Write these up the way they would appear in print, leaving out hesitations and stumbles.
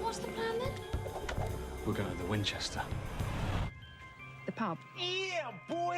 What's the plan then? We're going to the Winchester. The pub. Yeah, boy!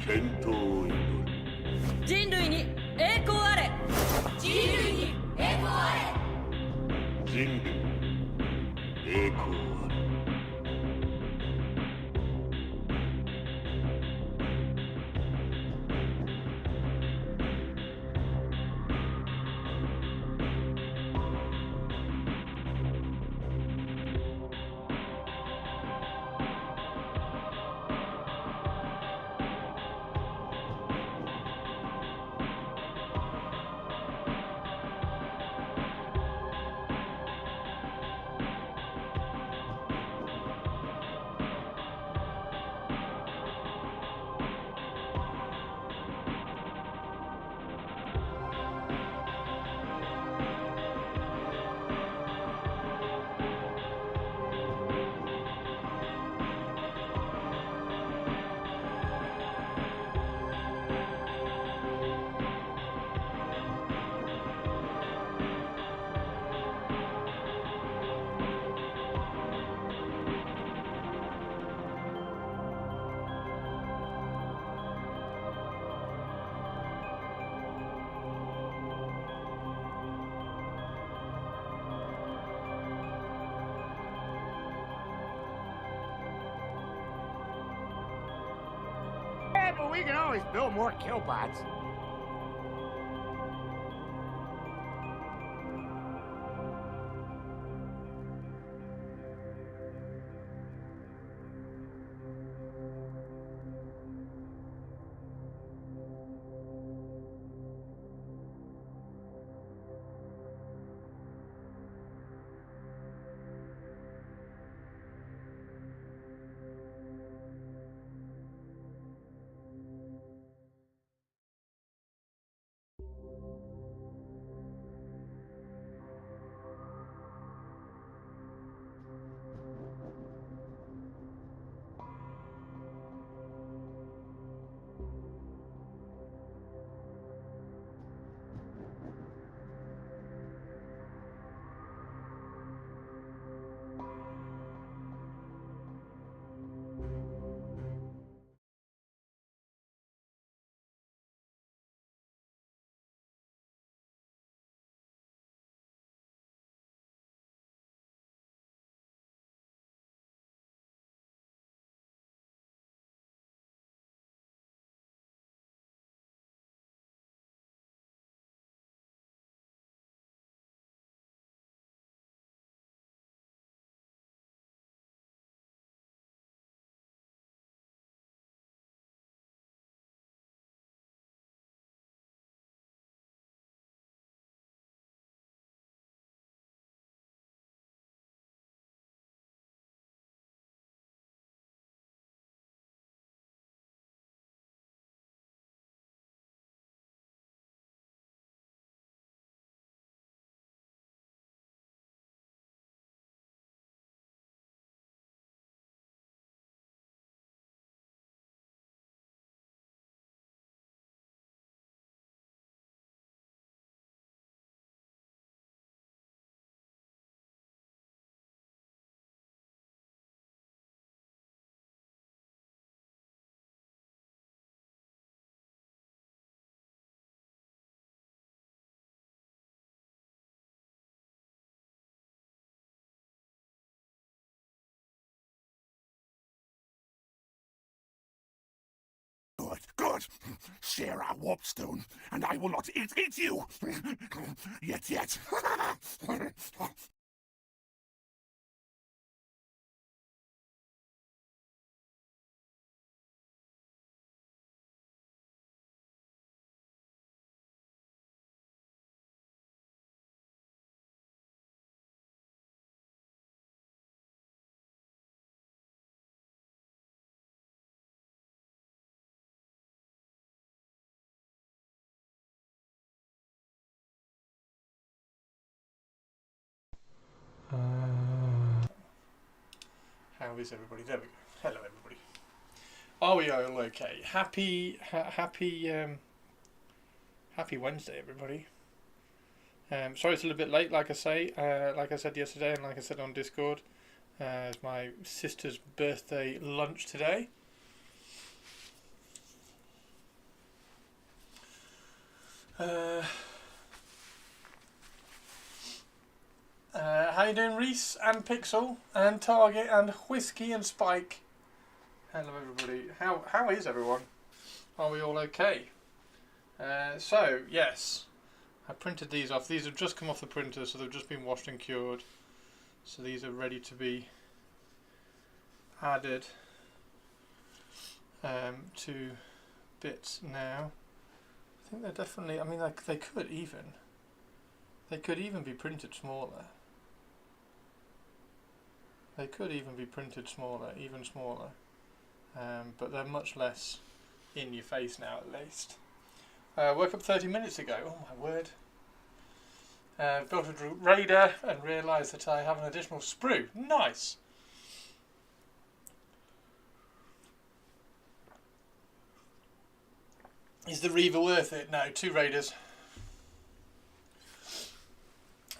健闘を祈る。人類に栄光あれ。人類栄光あれ。Yeah, but we can always build more killbots. Good, good. Share our warpstone, and I will not eat you. Yet. How is everybody? There we go. Hello, everybody. Are we all okay? Happy Wednesday, everybody. Sorry it's a little bit late, like I said yesterday, and like I said on Discord. It's my sister's birthday lunch today. How you doing, Reese and Pixel and Target and Whiskey and Spike? Hello, everybody. How is everyone? Are we all okay? So yes, I printed these off. These have just come off the printer, so they've just been washed and cured. So these are ready to be added to bits now. I think they're definitely. I mean, like they could even be printed smaller. They could even be printed smaller, even smaller. But they're much less in your face now, at least. Woke up 30 minutes ago. Oh my word. Built a Raider and realised that I have an additional sprue. Nice. Is the Reaver worth it? No, 2 Raiders.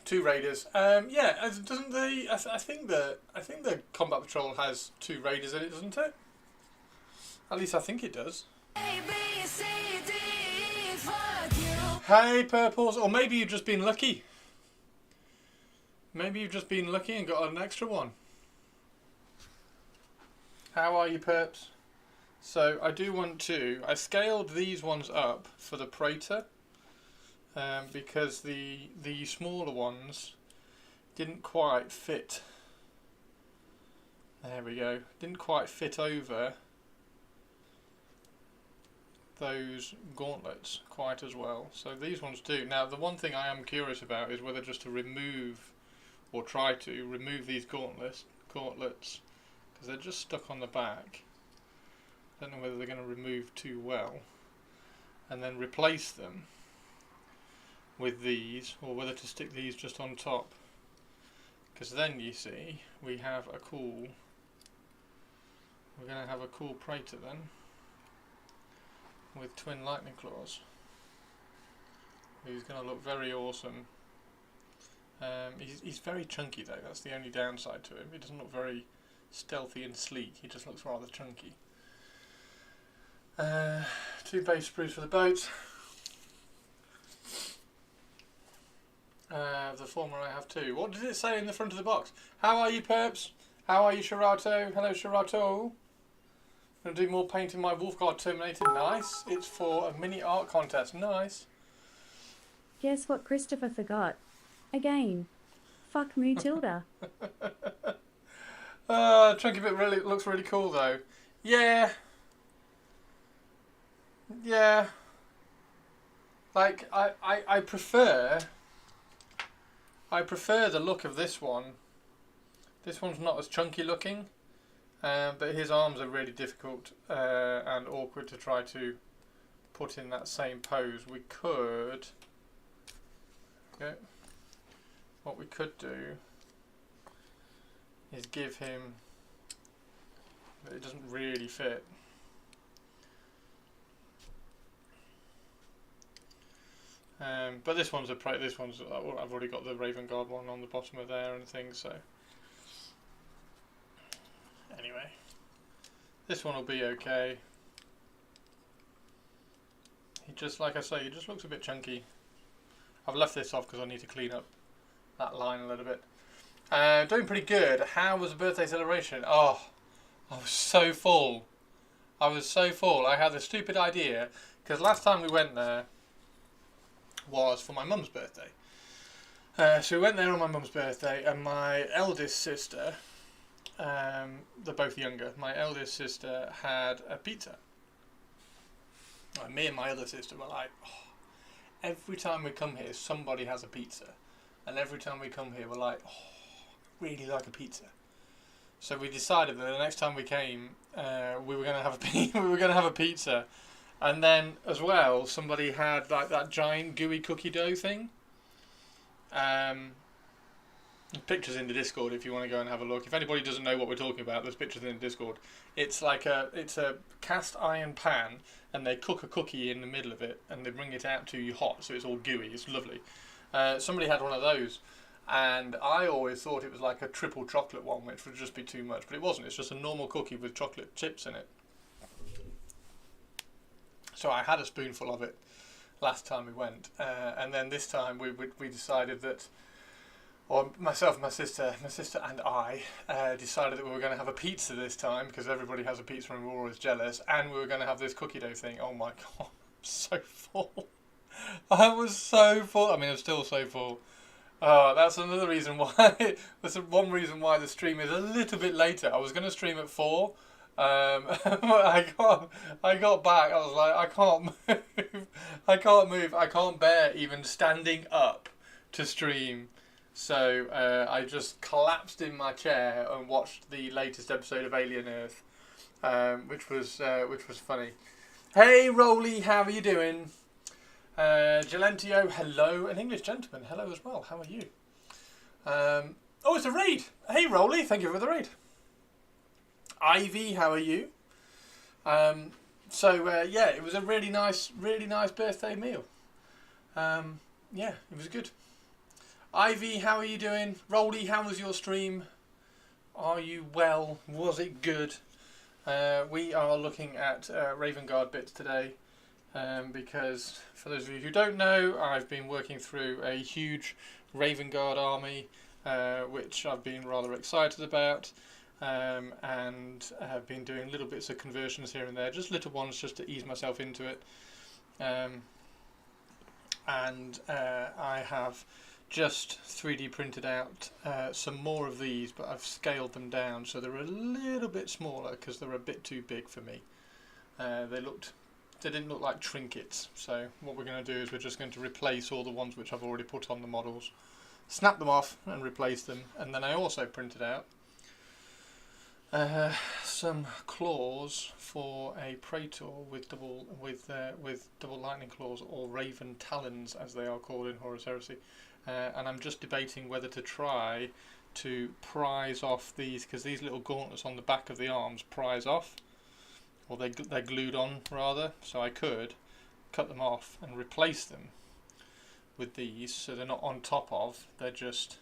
2 Raiders. Yeah, doesn't the I think the Combat Patrol has 2 Raiders in it, doesn't it? At least I think it does. Hey, Purples, or maybe you've just been lucky. Maybe you've just been lucky and got an extra one. How are you, Perps? So I do want to. I scaled these ones up for the Praetor. Because the smaller ones didn't quite fit. There we go. Didn't quite fit over those gauntlets quite as well. So these ones do. Now the one thing I am curious about is whether just to remove or try to remove these gauntlets because they're just stuck on the back. I don't know whether they're going to remove too well and then replace them with these, or whether to stick these just on top, because then you see we have a cool. We're going to have a cool Praetor then, with twin lightning claws. He's going to look very awesome. He's very chunky though. That's the only downside to him. He doesn't look very stealthy and sleek. He just looks rather chunky. 2 base sprues for the boat. The former I have 2. What did it say in the front of the box? How are you, Perps? How are you, Shirato? Hello, Shirato. Gonna do more painting my Wolfguard Terminator. Nice. It's for a mini art contest. Nice. Guess what Christopher forgot? Again. Fuck Mutilda. Chunky bit really looks really cool though. Yeah. Yeah. Like I prefer the look of this one. This one's not as chunky looking, but his arms are really difficult and awkward to try to put in that same pose. We could, okay, what we could do is give him, it doesn't really fit. But this one's I've already got the Raven Guard one on the bottom of there and things, so anyway, this one will be okay. He just, like I say, he just looks a bit chunky. I've left this off because I need to clean up that line a little bit. Doing pretty good. How was the birthday celebration? Oh, I was so full. I was so full. I had a stupid idea, because last time we went there was for my mum's birthday. So we went there on my mum's birthday, and my eldest sister, they're both younger, my eldest sister had a pizza. And me and my other sister were like, oh, every time we come here, somebody has a pizza. And every time we come here, we're like, oh, really like a pizza. So we decided that the next time we came, we were going to have a pizza. And then, as well, somebody had like that giant gooey cookie dough thing. Pictures in the Discord if you want to go and have a look. If anybody doesn't know what we're talking about, there's pictures in the Discord. It's like it's a cast iron pan, and they cook a cookie in the middle of it, and they bring it out to you hot, so it's all gooey. It's lovely. Somebody had one of those, and I always thought it was like a triple chocolate one, which would just be too much, but it wasn't. It's just a normal cookie with chocolate chips in it. So I had a spoonful of it last time we went, and then this time we decided that, or myself, my sister and I decided that we were going to have a pizza this time, because everybody has a pizza and we're always jealous, and we were going to have this cookie dough thing. Oh my god, I'm so full. I was so full. I mean, I'm still so full. That's another reason why. That's one reason why the stream is a little bit later. I was going to stream at 4. But I got back. I was like, I can't move. I can't bear even standing up to stream. So I just collapsed in my chair and watched the latest episode of Alien Earth, which was funny. Hey Rolly, how are you doing? Gelentio, hello. An English gentleman, hello as well. How are you? Oh, it's a raid. Hey Rolly, thank you for the raid. Ivy, how are you? Yeah, it was a really nice birthday meal. Yeah, it was good. Ivy, how are you doing? Rolly, how was your stream? Are you well? Was it good? We are looking at Raven Guard bits today, because for those of you who don't know, I've been working through a huge Raven Guard army, which I've been rather excited about. And have been doing little bits of conversions here and there, just little ones just to ease myself into it. I have just 3D printed out some more of these, but I've scaled them down so they're a little bit smaller because they're a bit too big for me. They didn't look like trinkets, so what we're going to do is we're just going to replace all the ones which I've already put on the models, snap them off and replace them. And then I also printed out some claws for a Praetor with double lightning claws, or Raven Talons as they are called in Horus Heresy, and I'm just debating whether to try to prise off these, because these little gauntlets on the back of the arms prise off, or they're glued on rather, so I could cut them off and replace them with these, so they're not on top of, they're just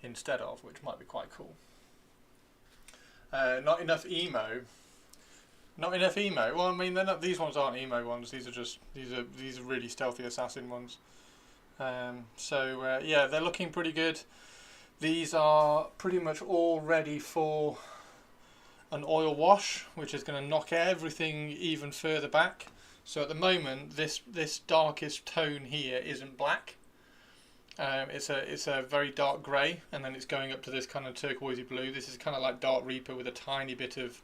instead of, which might be quite cool. Not enough emo. Not enough emo. Well, I mean, they're not. These ones aren't emo ones. These are really stealthy assassin ones. Yeah, they're looking pretty good. These are pretty much all ready for an oil wash, which is going to knock everything even further back. So at the moment, this darkest tone here isn't black. It's a very dark grey, and then it's going up to this kind of turquoisey blue. This is kind of like Dark Reaper with a tiny bit of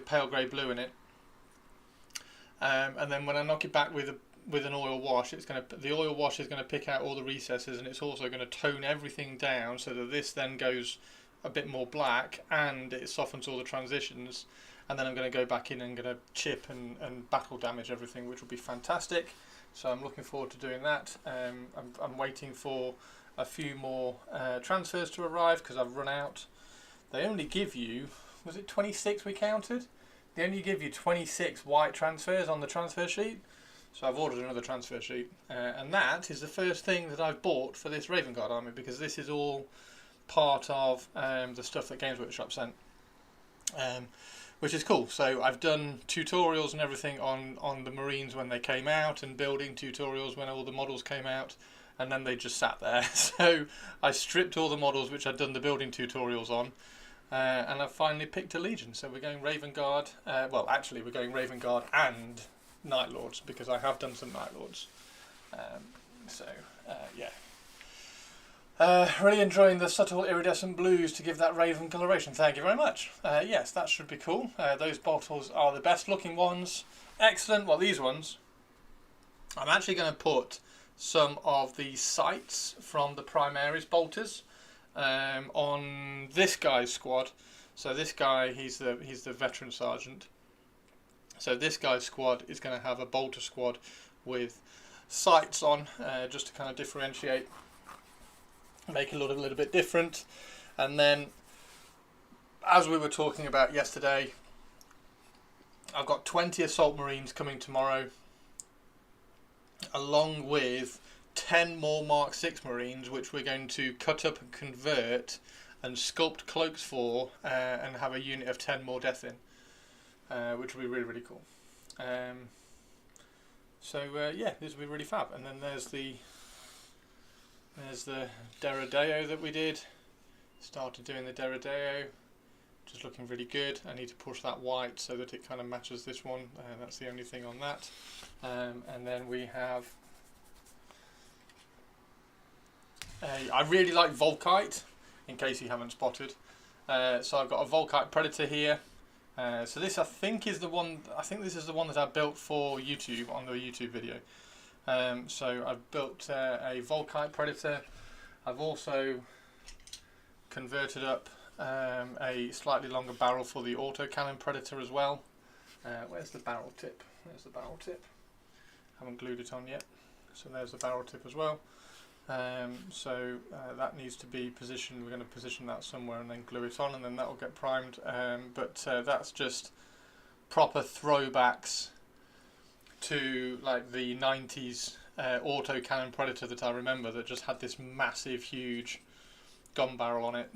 pale grey blue in it. And then when I knock it back with an oil wash, the oil wash is going to pick out all the recesses, and it's also going to tone everything down so that this then goes a bit more black, and it softens all the transitions. And then I'm going to go back in and going to chip and battle damage everything, which will be fantastic. So I'm looking forward to doing that. I'm waiting for a few more transfers to arrive because I've run out. They only give you, was it 26 we counted? They only give you 26 white transfers on the transfer sheet. So I've ordered another transfer sheet. And that is the first thing that I've bought for this Raven Guard army, because this is all part of the stuff that Games Workshop sent. Which is cool. So I've done tutorials and everything on the Marines when they came out, and building tutorials when all the models came out, and then they just sat there. So I stripped all the models which I'd done the building tutorials on, and I've finally picked a Legion, so we're going Raven Guard. Well, actually, we're going Raven Guard and Night Lords, because I have done some Night Lords. Yeah. Really enjoying the subtle iridescent blues to give that Raven coloration. Thank you very much. Yes, that should be cool. Those bolters are the best looking ones. Excellent. Well, these ones, I'm actually going to put some of the sights from the Primaris bolters on this guy's squad. So this guy, he's the veteran sergeant. So this guy's squad is going to have a bolter squad with sights on, just to kind of differentiate, make it look a little bit different. And then, as we were talking about yesterday, I've got 20 assault marines coming tomorrow, along with 10 more Mark 6 marines, which we're going to cut up and convert and sculpt cloaks for, and have a unit of 10 more death in, which will be really, really cool. Yeah, this will be really fab. And then there's the Deredeo that we did. Started doing the Deredeo, which is looking really good. I need to push that white so that it kind of matches this one. That's the only thing on that. And then we have I really like Volkite, in case you haven't spotted. So I've got a Volkite Predator here. So this I think is the one. I think this is the one that I built for YouTube on the YouTube video. So I've built a Volkite Predator. I've also converted up a slightly longer barrel for the autocannon Predator as well. Where's the barrel tip? There's the barrel tip. Haven't glued it on yet. So there's the barrel tip as well. That needs to be positioned. We're going to position that somewhere and then glue it on, and then that will get primed. That's just proper throwbacks to like the 90s autocannon Predator that I remember, that just had this massive, huge gun barrel on it.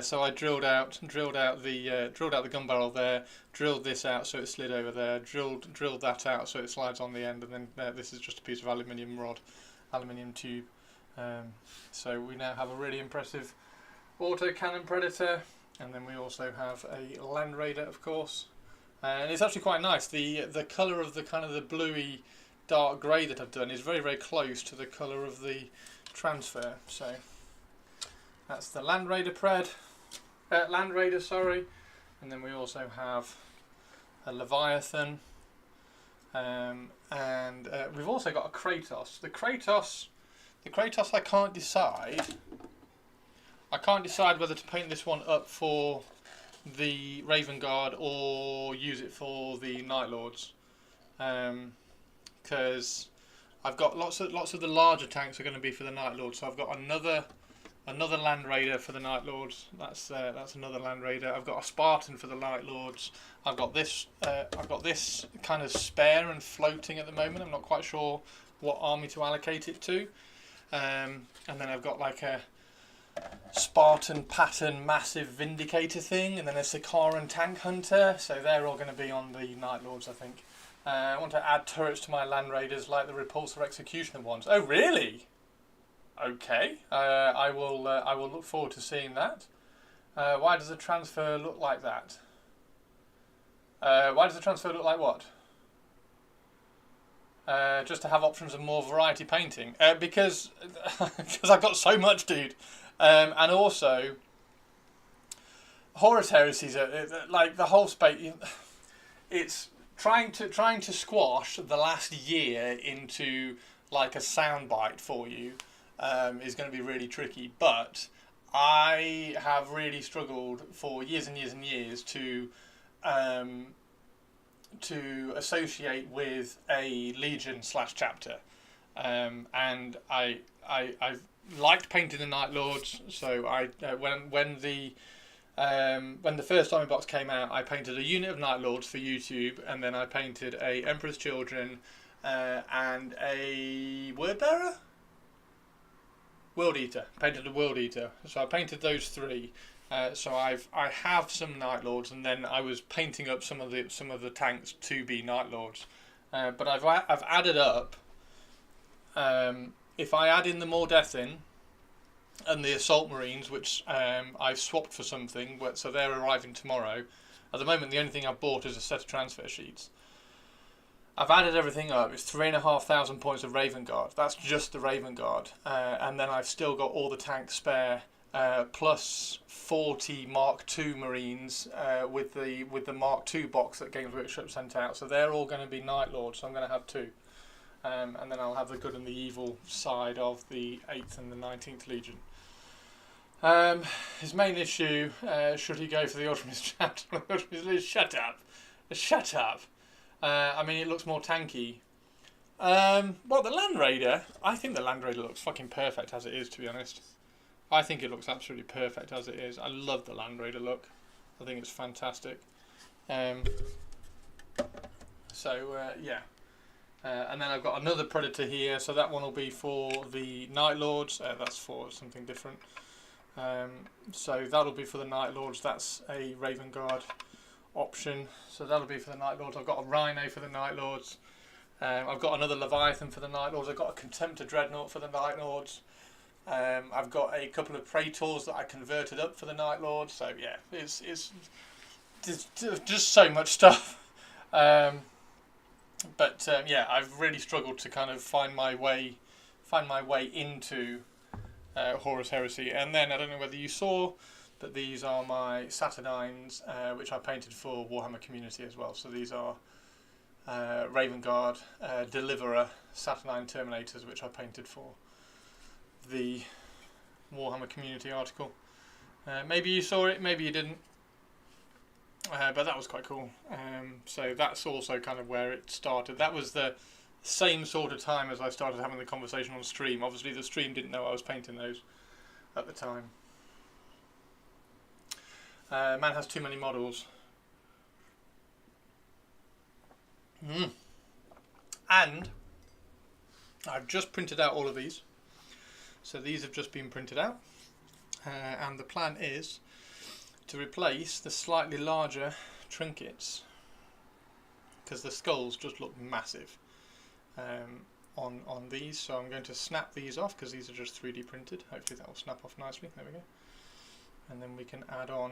So I drilled out the gun barrel there, drilled this out so it slid over there, drilled that out so it slides on the end, and then this is just a piece of aluminium tube. So we now have a really impressive autocannon Predator, and then we also have a Land Raider, of course. And it's actually quite nice. The colour of the kind of the bluey dark grey that I've done is very, very close to the colour of the transfer. So that's the Land Raider Land Raider, sorry. And then we also have a Leviathan, and we've also got a Kratos. The Kratos I can't decide. I can't decide whether to paint this one up for the Raven Guard or use it for the Night Lords, because I've got lots of the larger tanks are going to be for the Night Lords. So I've got another Land Raider for the Night Lords. That's another Land Raider. I've got a Spartan for the Night Lords. I've got this kind of spare and floating at the moment. I'm not quite sure what army to allocate it to. And then I've got like a Spartan pattern massive Vindicator thing, and then a Sikaran Tank Hunter. So they're all going to be on the Night Lords, I think. I want to add turrets to my Land Raiders like the Repulsor Executioner ones. Oh, really? Okay. I will look forward to seeing that. Why does the transfer look like that? Why does the transfer look like what? Just to have options of more variety painting. Because I've got so much, dude. And also, Horus Heresies are like the whole space. It's trying to squash the last year into like a soundbite for you is going to be really tricky. But I have really struggled for years and years and years to associate with a Legion / chapter, and I've liked painting the Night Lords. So when the first Army Box came out, I painted a unit of Night Lords for YouTube, and then I painted a Emperor's Children and a Word Bearer, World Eater. Painted a World Eater. So I painted those three. So I have some Night Lords, and then I was painting up some of the tanks to be Night Lords. But I've added up. If I add in the more death in, and the Assault Marines, which I've swapped for something, so they're arriving tomorrow. At the moment, the only thing I've bought is a set of transfer sheets. I've added everything up. It's 3,500 points of Raven Guard. That's just the Raven Guard, and then I've still got all the tanks spare, plus 40 Mark II Marines with the Mark II box that Games Workshop sent out. So they're all going to be Night Lords. So I'm going to have 2, and then I'll have the good and the evil side of the 8th and the 19th Legion. His main issue, should he go for the Ultramarines chapter? Shut up, shut up. I mean, it looks more tanky. Well, the Land Raider, I think the Land Raider looks fucking perfect as it is, to be honest. I think it looks absolutely perfect as it is. I love the Land Raider look. I think it's fantastic. Yeah. And then I've got another Predator here, so that one will be for the Night Lords. That's for something different. So that'll be for the Night Lords. That's a Raven Guard option, so that'll be for the Night Lords. I've got a Rhino for the Night Lords. I've got another Leviathan for the Night Lords. I've got a Contemptor Dreadnought for the Night Lords. I've got a couple of Praetors that I converted up for the Night Lords. So yeah, it's just so much stuff. Yeah, I've really struggled to kind of find my way into Horus Heresy. And then I don't know whether you saw, but these are my Saturnines, which I painted for Warhammer Community as well. So these are Raven Guard Deliverer Saturnine Terminators, which I painted for the Warhammer Community article. Maybe you saw it, maybe you didn't. But that was quite cool. So that's also kind of where it started. That was the same sort of time as I started having the conversation on stream. Obviously the stream didn't know I was painting those at the time. Man has too many models. And I've just printed out all of these. So these have just been printed out. And the plan is to replace the slightly larger trinkets, because the skulls just look massive on these. So I'm going to snap these off, because these are just 3D printed. Hopefully that will snap off nicely. There we go. And then we can add on,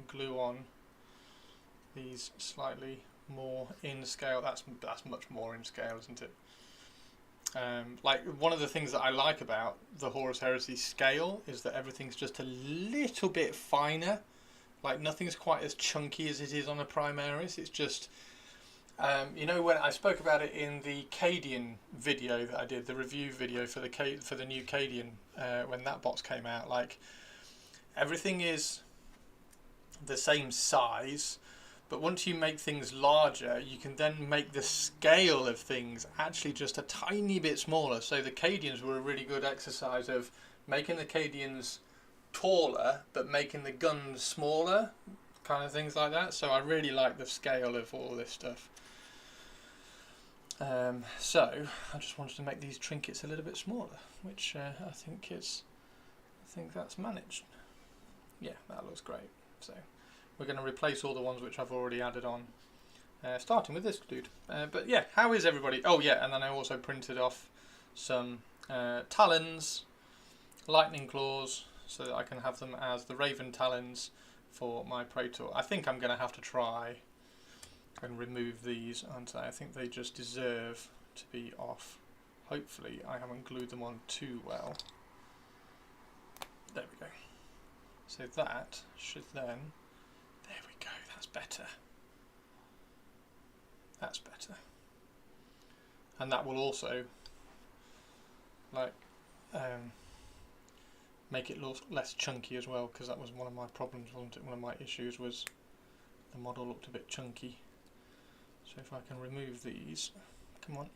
glue on these slightly more in scale. That's much more in scale, isn't it? Like, one of the things that I like about the Horus Heresy scale is that everything's just a little bit finer. Like, nothing's quite as chunky as it is on a Primaris. It's just, you know, when I spoke about it in the Cadian video that I did, the review video for the new Cadian, when that box came out, like, everything is the same size, but once you make things larger, you can then make the scale of things actually just a tiny bit smaller. So the Cadians were a really good exercise of making the Cadians taller, but making the guns smaller, kind of things like that. So I really like the scale of all this stuff. So I just wanted to make these trinkets a little bit smaller, which I think that's managed. Yeah, that looks great. So we're going to replace all the ones which I've already added on, starting with this dude. But yeah, how is everybody? Oh yeah, and then I also printed off some talons, lightning claws, so that I can have them as the Raven talons for my Praetor. I think I'm going to have to try and remove these, and I think they just deserve to be off. Hopefully I haven't glued them on too well. There we go. So that should then, there we go, that's better. That's better. And that will also, like, make it look less chunky as well, because that was one of my problems, wasn't it? One of my issues was the model looked a bit chunky. So if I can remove these, come on.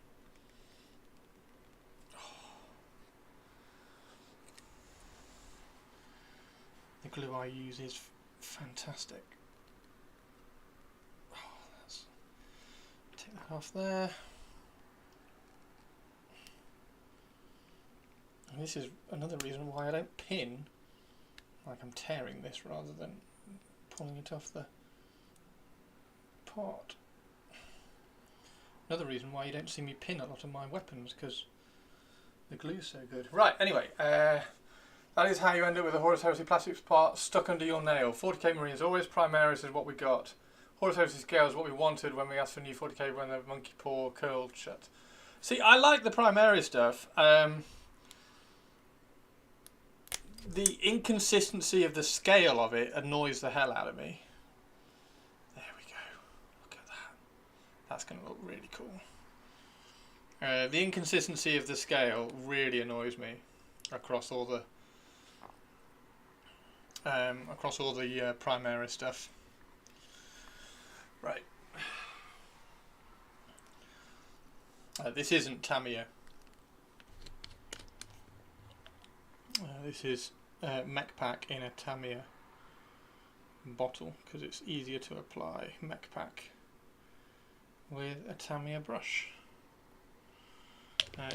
The glue I use is fantastic. Oh, take that off there. And this is another reason why I don't pin, like I'm tearing this rather than pulling it off the part. Another reason why you don't see me pin a lot of my weapons, because the glue's so good. Right, anyway, That is how you end up with a Horus Heresy plastics part stuck under your nail. 40k Marines, always Primaris is what we got. Horus Heresy scale is what we wanted when we asked for new 40k when the monkey paw curled shut. See, I like the Primaris stuff. The inconsistency of the scale of it annoys the hell out of me. There we go. Look at that. That's going to look really cool. The inconsistency of the scale really annoys me across all the Primaris stuff. Right. This isn't Tamiya. This is Mech Pack in a Tamiya bottle because it's easier to apply Mech Pack with a Tamiya brush.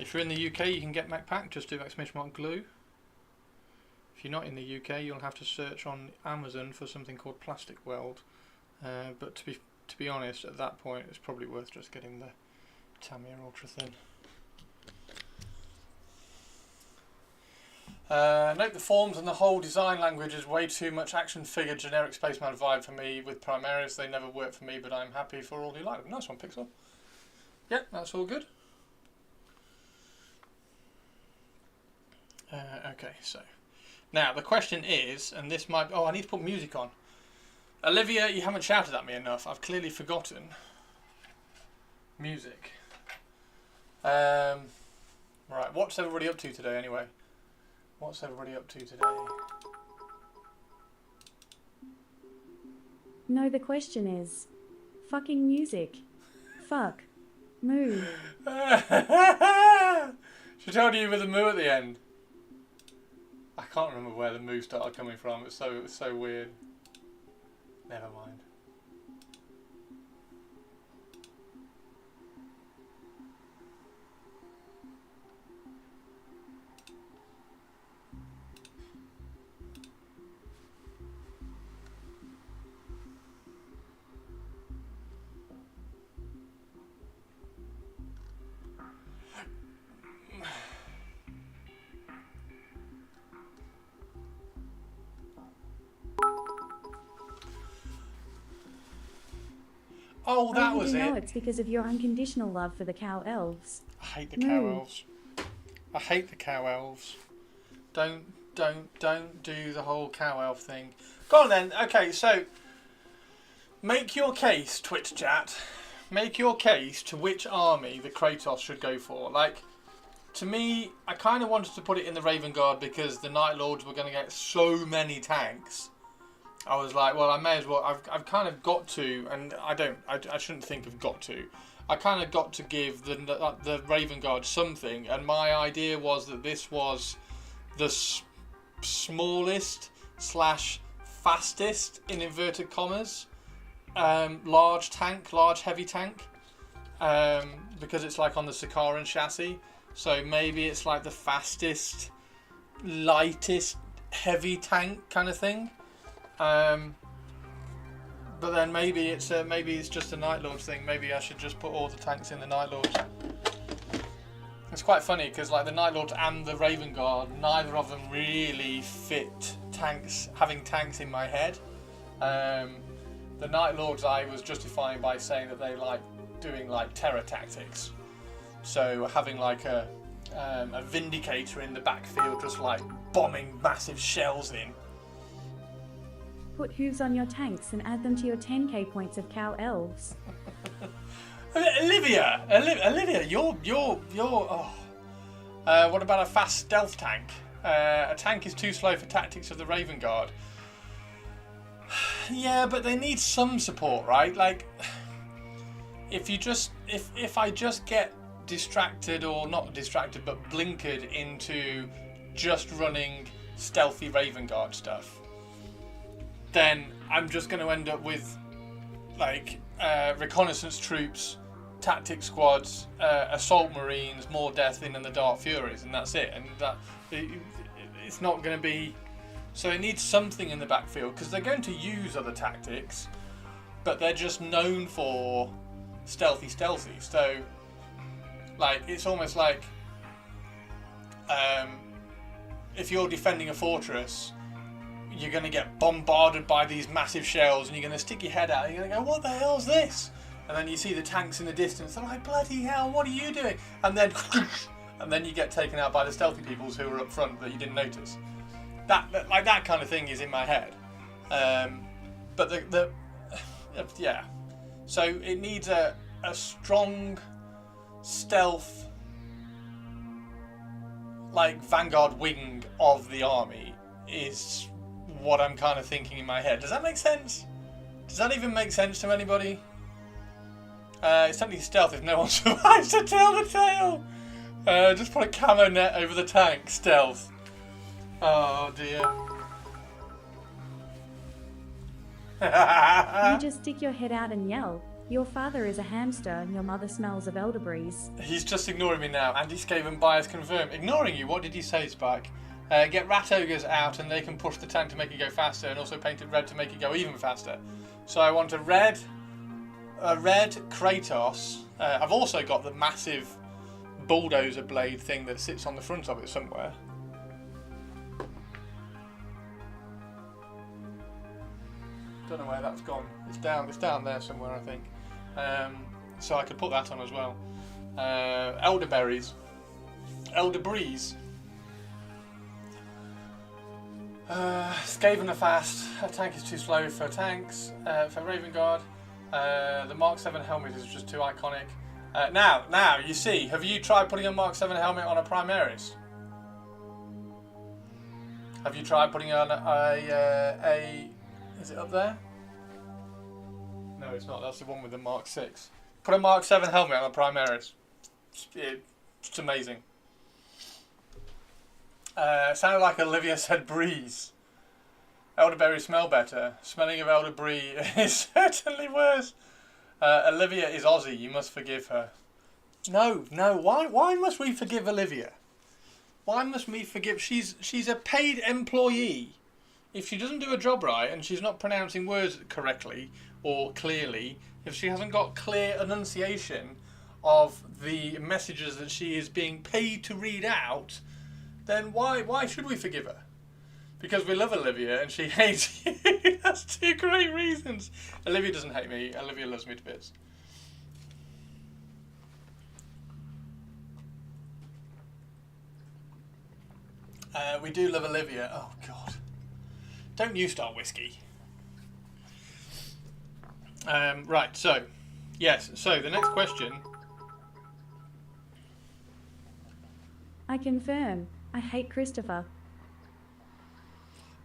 If you're in the UK, you can get Mech Pack. Just do !glue. If you're not in the UK, you'll have to search on Amazon for something called Plastic Weld. But to be honest, at that point, it's probably worth just getting the Tamiya Ultra Thin. Note the forms and the whole design language is way too much action figure generic spaceman vibe for me. With Primaris, they never work for me, but I'm happy for all who like them. Nice one, Pixel. Yep, that's all good. Okay, so now the question is, and this might... Oh, I need to put music on. Olivia, you haven't shouted at me enough. I've clearly forgotten music. Right, what's everybody up to today anyway? What's everybody up to today? No, the question is, fucking music. Fuck. Moo. She told you with a moo at the end. I can't remember where the moo started coming from. It was so weird. Never mind. Oh, that was it. No, it's because of your unconditional love for the cow elves. I hate the cow elves. I hate the cow elves. Don't do the whole cow elf thing. Go on then. Okay, so make your case, Twitch chat. Make your case to which army the Kratos should go for. Like, to me, I kind of wanted to put it in the Raven Guard because the Night Lords were going to get so many tanks. I was like, well, I may as well. I've kind of got to, and I shouldn't think of got to. I kind of got to give the Raven Guard something, and my idea was that this was the smallest / fastest, in inverted commas, large heavy tank, because it's like on the Sakaran chassis. So maybe it's like the fastest, lightest, heavy tank kind of thing. But then maybe it's just a Night Lords thing. Maybe I should just put all the tanks in the Night Lords. It's quite funny because like the Night Lords and the Raven Guard, neither of them really fit tanks. Having tanks in my head. The Night Lords I was justifying by saying that they like doing like terror tactics. So having like a Vindicator in the backfield, just like bombing massive shells in. Put hooves on your tanks and add them to your 10k points of cow elves. Olivia, you're. Oh. What about a fast stealth tank? A tank is too slow for tactics of the Raven Guard. Yeah, but they need some support, right? Like, if I just get distracted, or not distracted, but blinkered into just running stealthy Raven Guard stuff, then I'm just going to end up with like reconnaissance troops, tactic squads, assault marines, more death in, and the Dark Furies, and that's it. And it's not going to be. So it needs something in the backfield because they're going to use other tactics, but they're just known for stealthy. So like it's almost like if you're defending a fortress, you're going to get bombarded by these massive shells, and you're going to stick your head out, and you're going to go, what the hell's this? And then you see the tanks in the distance, they're like, bloody hell, what are you doing? And then you get taken out by the stealthy peoples who are up front that you didn't notice. That kind of thing is in my head. But yeah. So it needs a strong stealth, like vanguard wing of the army is what I'm kind of thinking in my head. Does that make sense? Does that even make sense to anybody? It's technically stealth if no one survives to tell the tale. Just put a camo net over the tank. Stealth. Oh dear. You just stick your head out and yell. Your father is a hamster and your mother smells of elderberries. He's just ignoring me now. Andy Skaven bias confirmed. Ignoring you? What did he say, Spike? Get rat ogres out and they can push the tank to make it go faster, and also paint it red to make it go even faster. So I want a red Kratos. I've also got the massive bulldozer blade thing that sits on the front of it somewhere. Don't know where that's gone. It's down there somewhere, I think. So I could put that on as well. Elderberries. Elderbreeze. Skaven are fast. A tank is too slow for tanks. For Raven Guard. The Mark 7 helmet is just too iconic. Now, you see, have you tried putting a Mark 7 helmet on a Primaris? Have you tried putting on a is it up there? No, it's not. That's the one with the Mark 6. Put a Mark 7 helmet on a Primaris. It's amazing. Sounded like Olivia said breeze. Elderberry smell better. Smelling of elderberry is certainly worse. Olivia is Aussie. You must forgive her. No. Why must we forgive Olivia? Why must we forgive? She's a paid employee. If she doesn't do a job right and she's not pronouncing words correctly or clearly, if she hasn't got clear enunciation of the messages that she is being paid to read out, then why should we forgive her? Because we love Olivia and she hates you. That's two great reasons. Olivia doesn't hate me. Olivia loves me to bits. We do love Olivia. Oh, God. Don't you start whiskey. Right, so. Yes, so the next question. I confirm. I hate Christopher.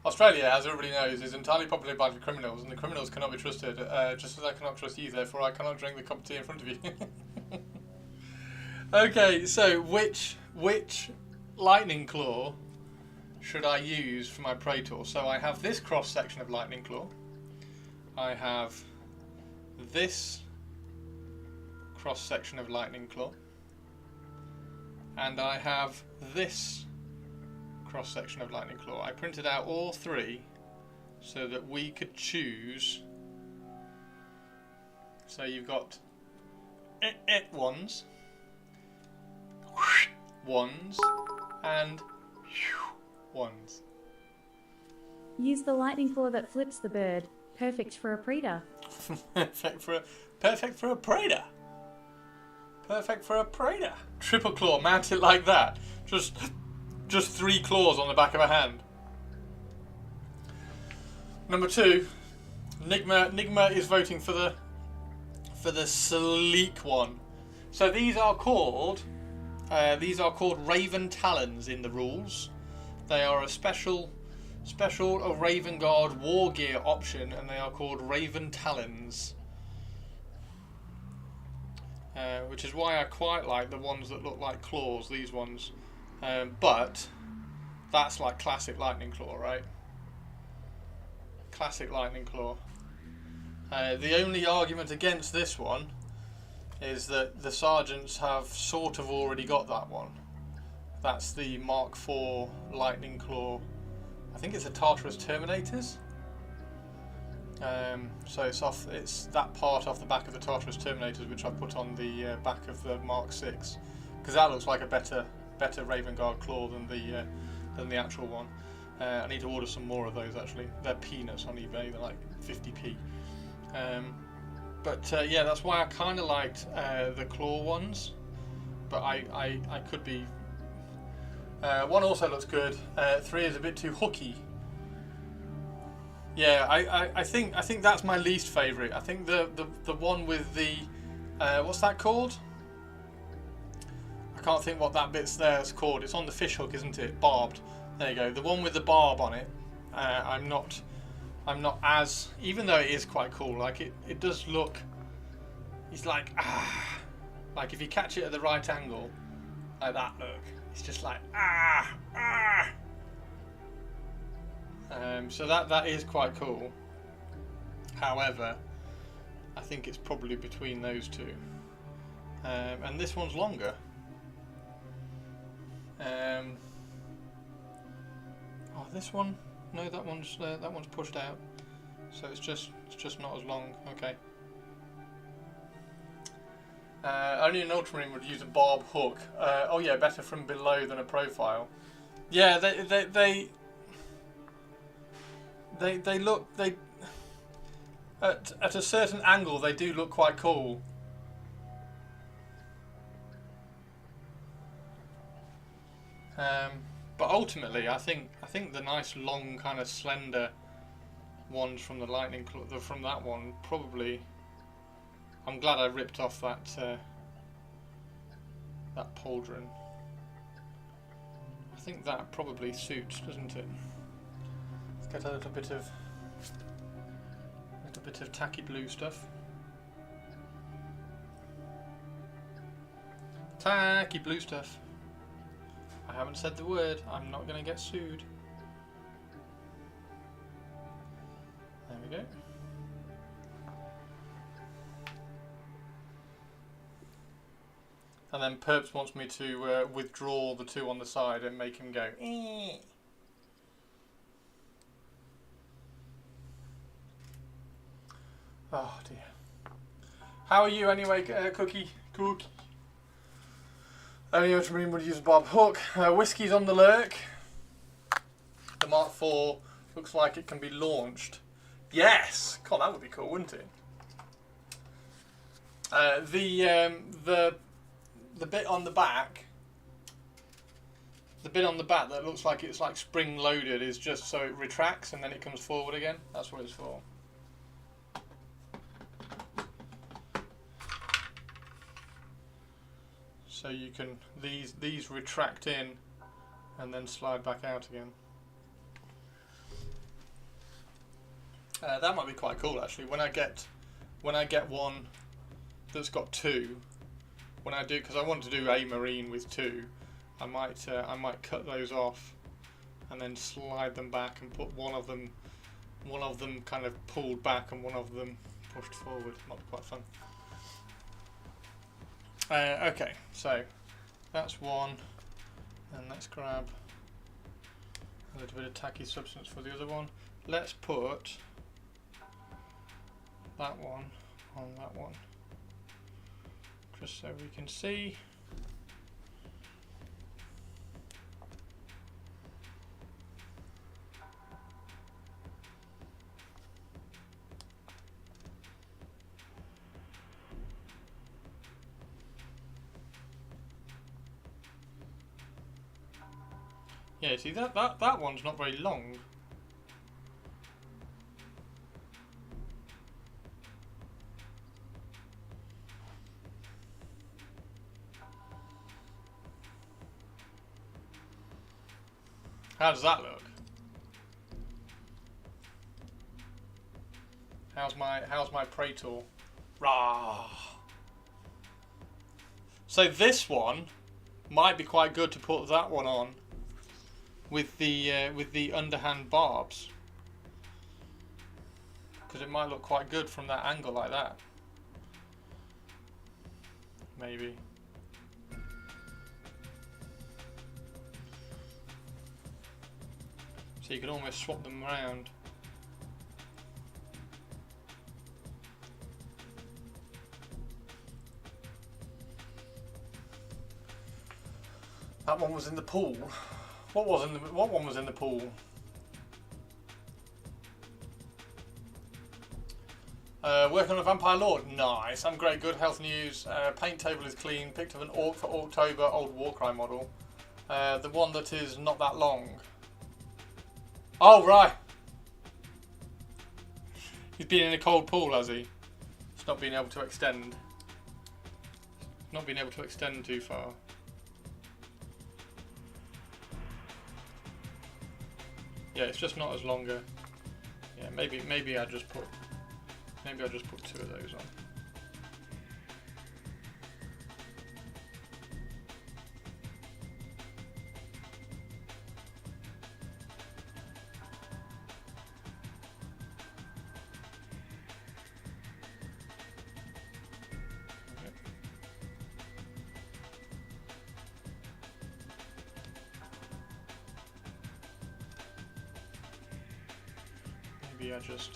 Australia, as everybody knows, is entirely populated by the criminals, and the criminals cannot be trusted, just as I cannot trust you, therefore I cannot drink the cup of tea in front of you. Okay, so which lightning claw should I use for my Praetor? So I have this cross-section of lightning claw. I have this cross-section of lightning claw. And I have this cross-section of lightning claw. I printed out all three so that we could choose. So you've got ones, and ones. Use the lightning claw that flips the bird. Perfect for a Praetor. Perfect for a Praetor. Perfect for a Praetor. Triple claw, mount it like that. Just three claws on the back of a hand. Number 2, Nigma is voting for the sleek one. So these are called Raven Talons in the rules. They are a special Raven Guard war gear option, and they are called Raven Talons. Which is why I quite like the ones that look like claws, these ones. But that's like classic lightning claw, right? Classic lightning claw. The only argument against this one is that the sergeants have sort of already got that one. That's the Mark IV lightning claw. I think it's a Tartarus Terminators. So it's that part off the back of the Tartarus Terminators which I put on the back of the Mark VI, because that looks like a better Raven Guard claw than than the actual one. I need to order some more of those actually. They're peanuts on eBay, they're like 50p. But yeah, that's why I kind of liked the claw ones, but I could be... 1 also looks good, 3 is a bit too hooky. Yeah, I think that's my least favourite. I think the one with the... what's that called? I can't think what that bit's there is called. It's on the fish hook, isn't it? Barbed. There you go. The one with the barb on it. I'm not as, even though it is quite cool. Like it does look. It's like like if you catch it at the right angle, like that look. It's just like So that is quite cool. However, I think it's probably between those two. And this one's longer. Oh, this one? No, that one's pushed out. So it's just not as long. Okay. Only an ultramarine would use a barb hook. Oh yeah, better from below than a profile. Yeah, they look at a certain angle they do look quite cool. But ultimately, I think the nice long kind of slender ones from the lightning from that one probably. I'm glad I ripped off that that pauldron. I think that probably suits, doesn't it? Let's get a little bit of tacky blue stuff. Tacky blue stuff. I haven't said the word. I'm not going to get sued. There we go. And then Perps wants me to withdraw the 2 on the side and make him go. Oh dear. How are you anyway, Cookie? Cookie. Only ultramarine would use a barb hook. Whiskey's on the lurk. The Mark IV looks like it can be launched. Yes! God, that would be cool, wouldn't it? The bit on the back, that looks like it's like spring loaded is just so it retracts and then it comes forward again. That's what it's for. So you can these retract in and then slide back out again. That might be quite cool actually. When I get one that's got 2, when I do, because I want to do a marine with 2, I might cut those off and then slide them back and put one of them kind of pulled back and one of them pushed forward. Might be quite fun. Okay, so that's one, and let's grab a little bit of tacky substance for the other one. Let's put that one on that one, just so we can see. Yeah, see that one's not very long. How does that look? How's my Praetor? Rah. So this one might be quite good to put that one on with the underhand barbs, because it might look quite good from that angle like that. Maybe. So you can almost swap them around. That one was in the pool. What one was in the pool? Working on a Vampire Lord. Nice. I'm great. Good health news. Paint table is clean. Picked up an Orc for October. Old Warcry model. The one that is not that long. Oh, right. He's been in a cold pool, has he? It's not been able to extend. Not been able to extend too far. Yeah, it's just not as longer. Yeah, maybe I just put 2 of those on. Maybe I just...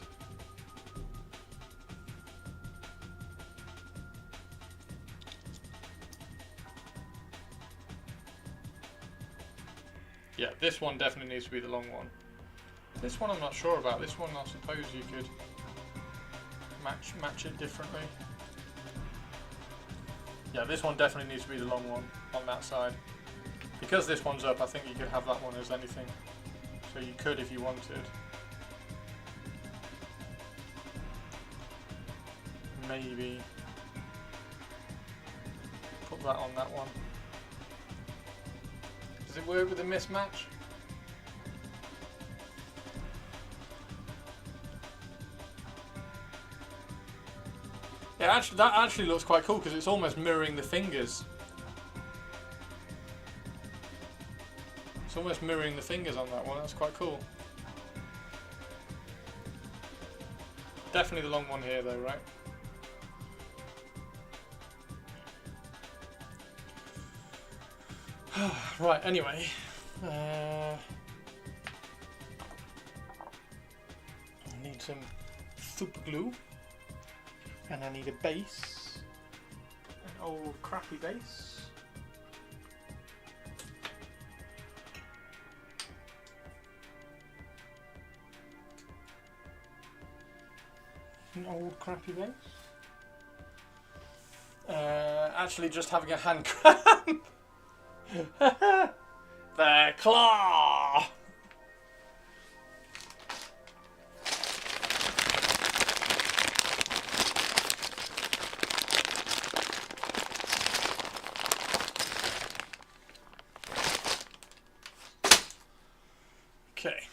Yeah, this one definitely needs to be the long one. This one I'm not sure about. This one I suppose you could match it differently. Yeah, this one definitely needs to be the long one on that side. Because this one's up, I think you could have that one as anything. So you could if you wanted. Maybe put that on that one. Does it work with a mismatch? Yeah, actually, that actually looks quite cool because it's almost mirroring the fingers. It's almost mirroring the fingers on that one. That's quite cool. Definitely the long one here, though, right? Right, anyway, I need some super glue, and I need a base, an old crappy base. An old crappy base. Actually, just having a hand cramp. The claw! Okay.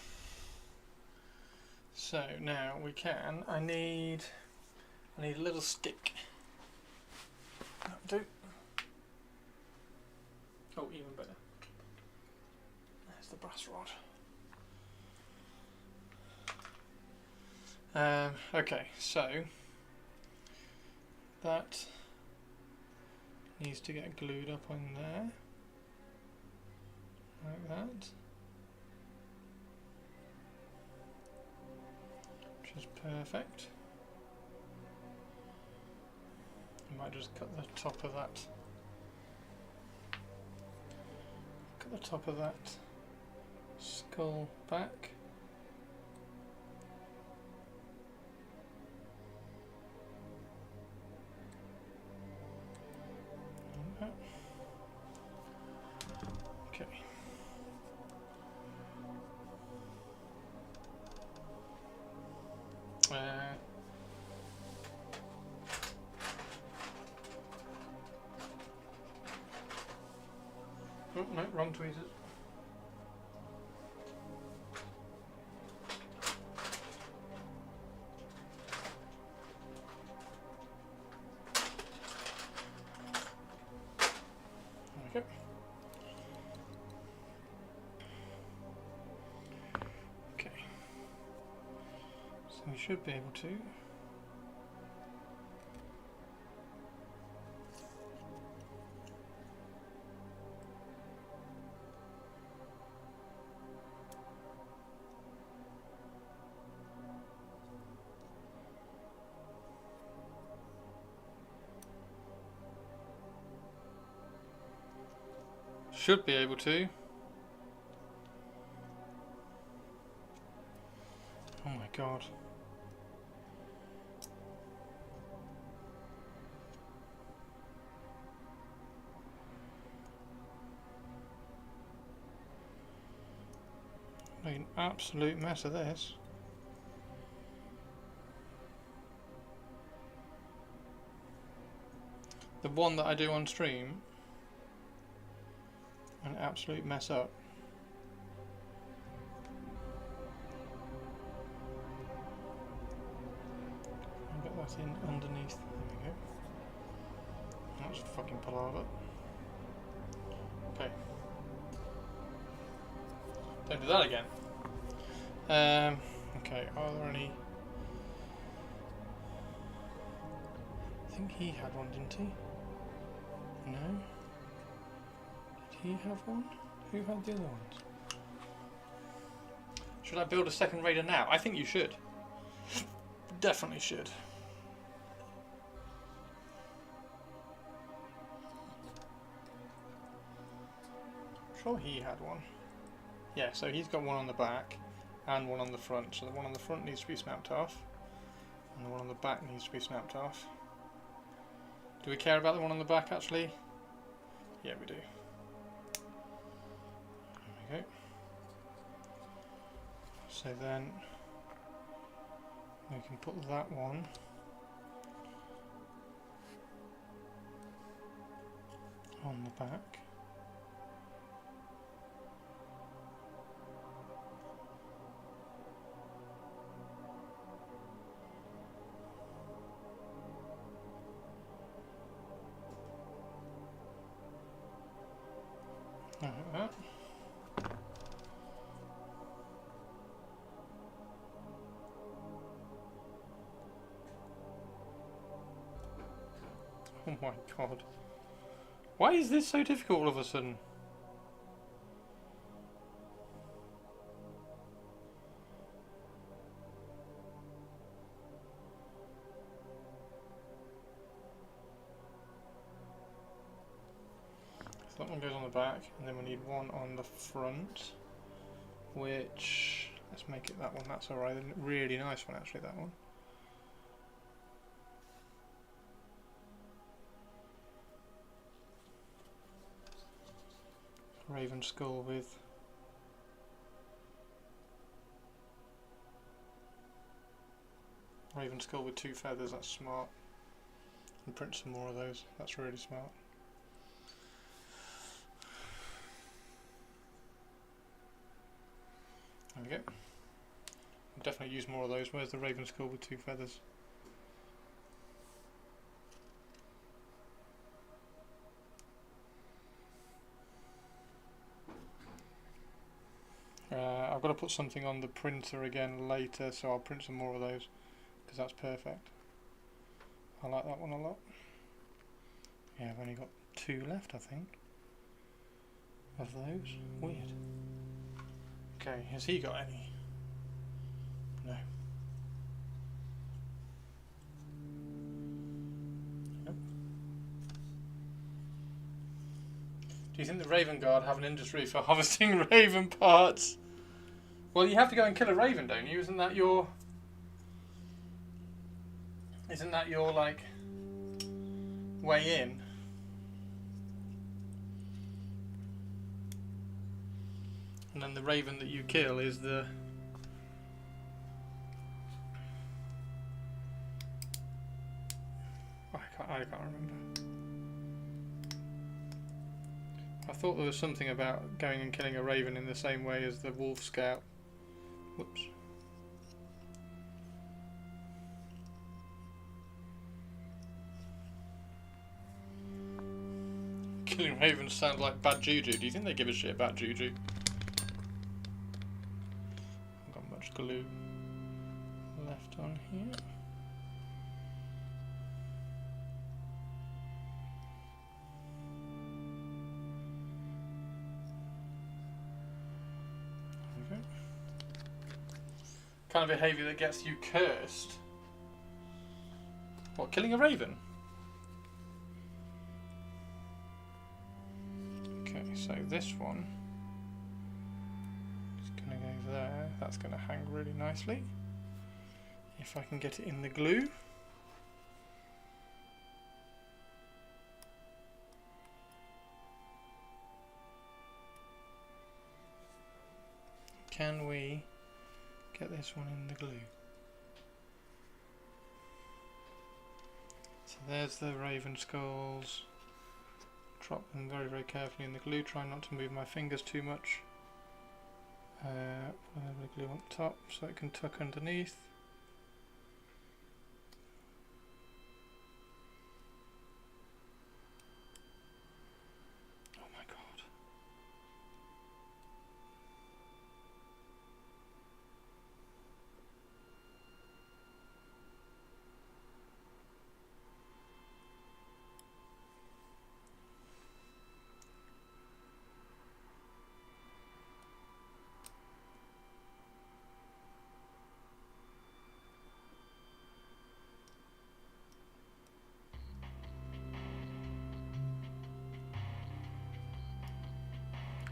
So now we can. I need a little stick. That'll do. Oh, even better. There's the brass rod. Okay, so that needs to get glued up on there, like that, which is perfect. I might just cut the top of that. The top of that skull back. Okay. Oh, no, wrong tweezers. Okay. Okay. So we should be able to. Should be able to. god. An absolute mess of this. The one that I do on stream, an absolute mess up. I'll get that in underneath. There we go. That's fucking palaver. Okay. Don't do that again. Okay, are there any... I think he had one, didn't he? No? Did he have one? Who had the other ones? Should I build a second raider now? I think you should. Definitely should. I'm sure he had one. Yeah, so he's got one on the back and one on the front. So the one on the front needs to be snapped off, and the one on the back needs to be snapped off. Do we care about the one on the back actually? Yeah, we do. There we go. So then we can put that one on the back. Like that. Oh my god. Why is this so difficult all of a sudden? So that one goes on the back, and then we need one on the front, which, let's make it that one, that's alright, really nice one actually, that one. Raven skull with two feathers, that's smart. And print some more of those, that's really smart. There we go. I'll definitely use more of those. Where's the raven skull with two feathers? I've got to put something on the printer again later, so I'll print some more of those because that's perfect. I like that one a lot. Yeah, I've only got 2 left, I think, of those. Weird. Okay, has he got any? No. Nope. Do you think the Raven Guard have an industry for harvesting raven parts? Well, you have to go and kill a raven, don't you? Isn't that your like way in? And then the raven that you kill is the... I can't remember. I thought there was something about going and killing a raven in the same way as the wolf scout. Whoops. Killing ravens sounds like bad juju. Do you think they give a shit about juju? I've got much glue left on here. Okay. Kind of behaviour that gets you cursed. What, killing a raven? Okay, so this one is going to go there. That's going to hang really nicely. If I can get it in the glue. Can we get this one in the glue? So there's the raven skulls. Drop them very, very carefully in the glue. Try not to move my fingers too much. Put a little bit of glue on top so it can tuck underneath. Oh my god.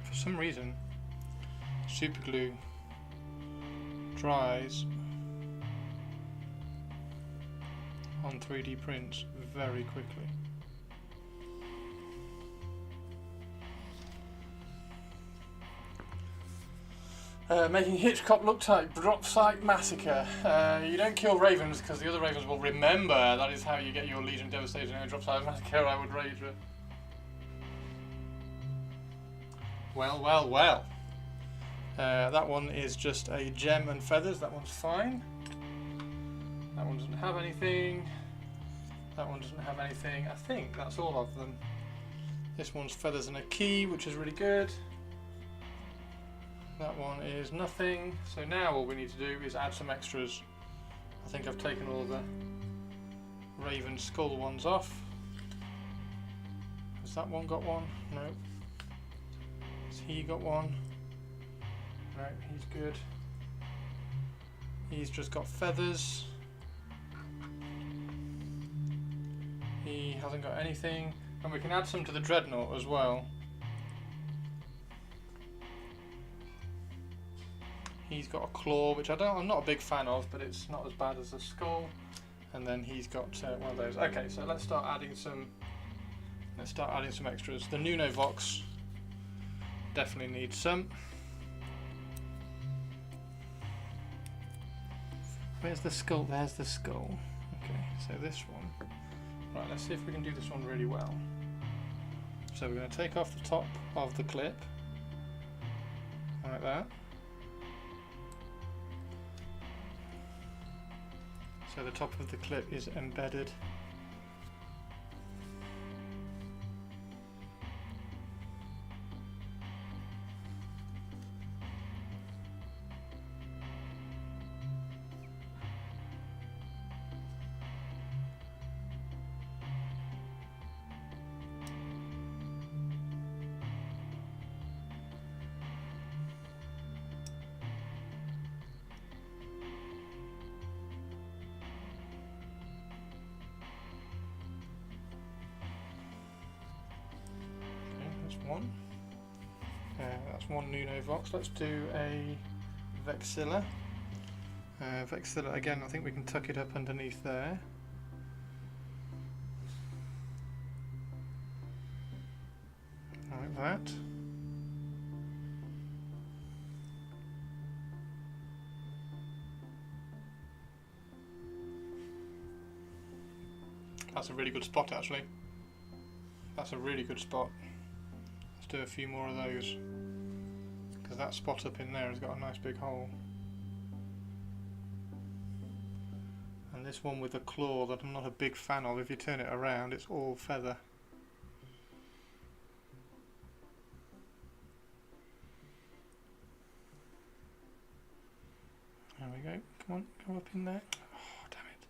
For some reason, super glue dries on 3D prints very quickly. Making Hitchcock look like Drop Site Massacre. You don't kill ravens because the other ravens will remember. That is how you get your Legion Devastation in a Drop Site Massacre, I would wager. Well, well, well. That one is just a gem and feathers. That one's fine. That one doesn't have anything. That one doesn't have anything. I think that's all of them. This one's feathers and a key, which is really good. That one is nothing. So now all we need to do is add some extras. I think I've taken all the raven skull ones off. Has that one got one? No. Has he got one? No, he's good. He's just got feathers. He hasn't got anything. And we can add some to the Dreadnought as well. He's got a claw, which I'm not a big fan of, but it's not as bad as a skull. And then he's got one of those. Okay, so let's start adding some. Let's start adding some extras. The Nuno Vox definitely needs some. Where's the skull? There's the skull. Okay, so this one. Right, let's see if we can do this one really well. So we're going to take off the top of the clip, like that. So the top of the clip is embedded. One. That's one Nuno Vox. Let's do a Vexilla. Vexilla again, I think we can tuck it up underneath there. Like that. That's a really good spot actually. That's a really good spot. Do a few more of those because that spot up in there has got a nice big hole, and this one with the claw that I'm not a big fan of, if you turn it around it's all feather. There we go, come on, go up in there. Oh damn it.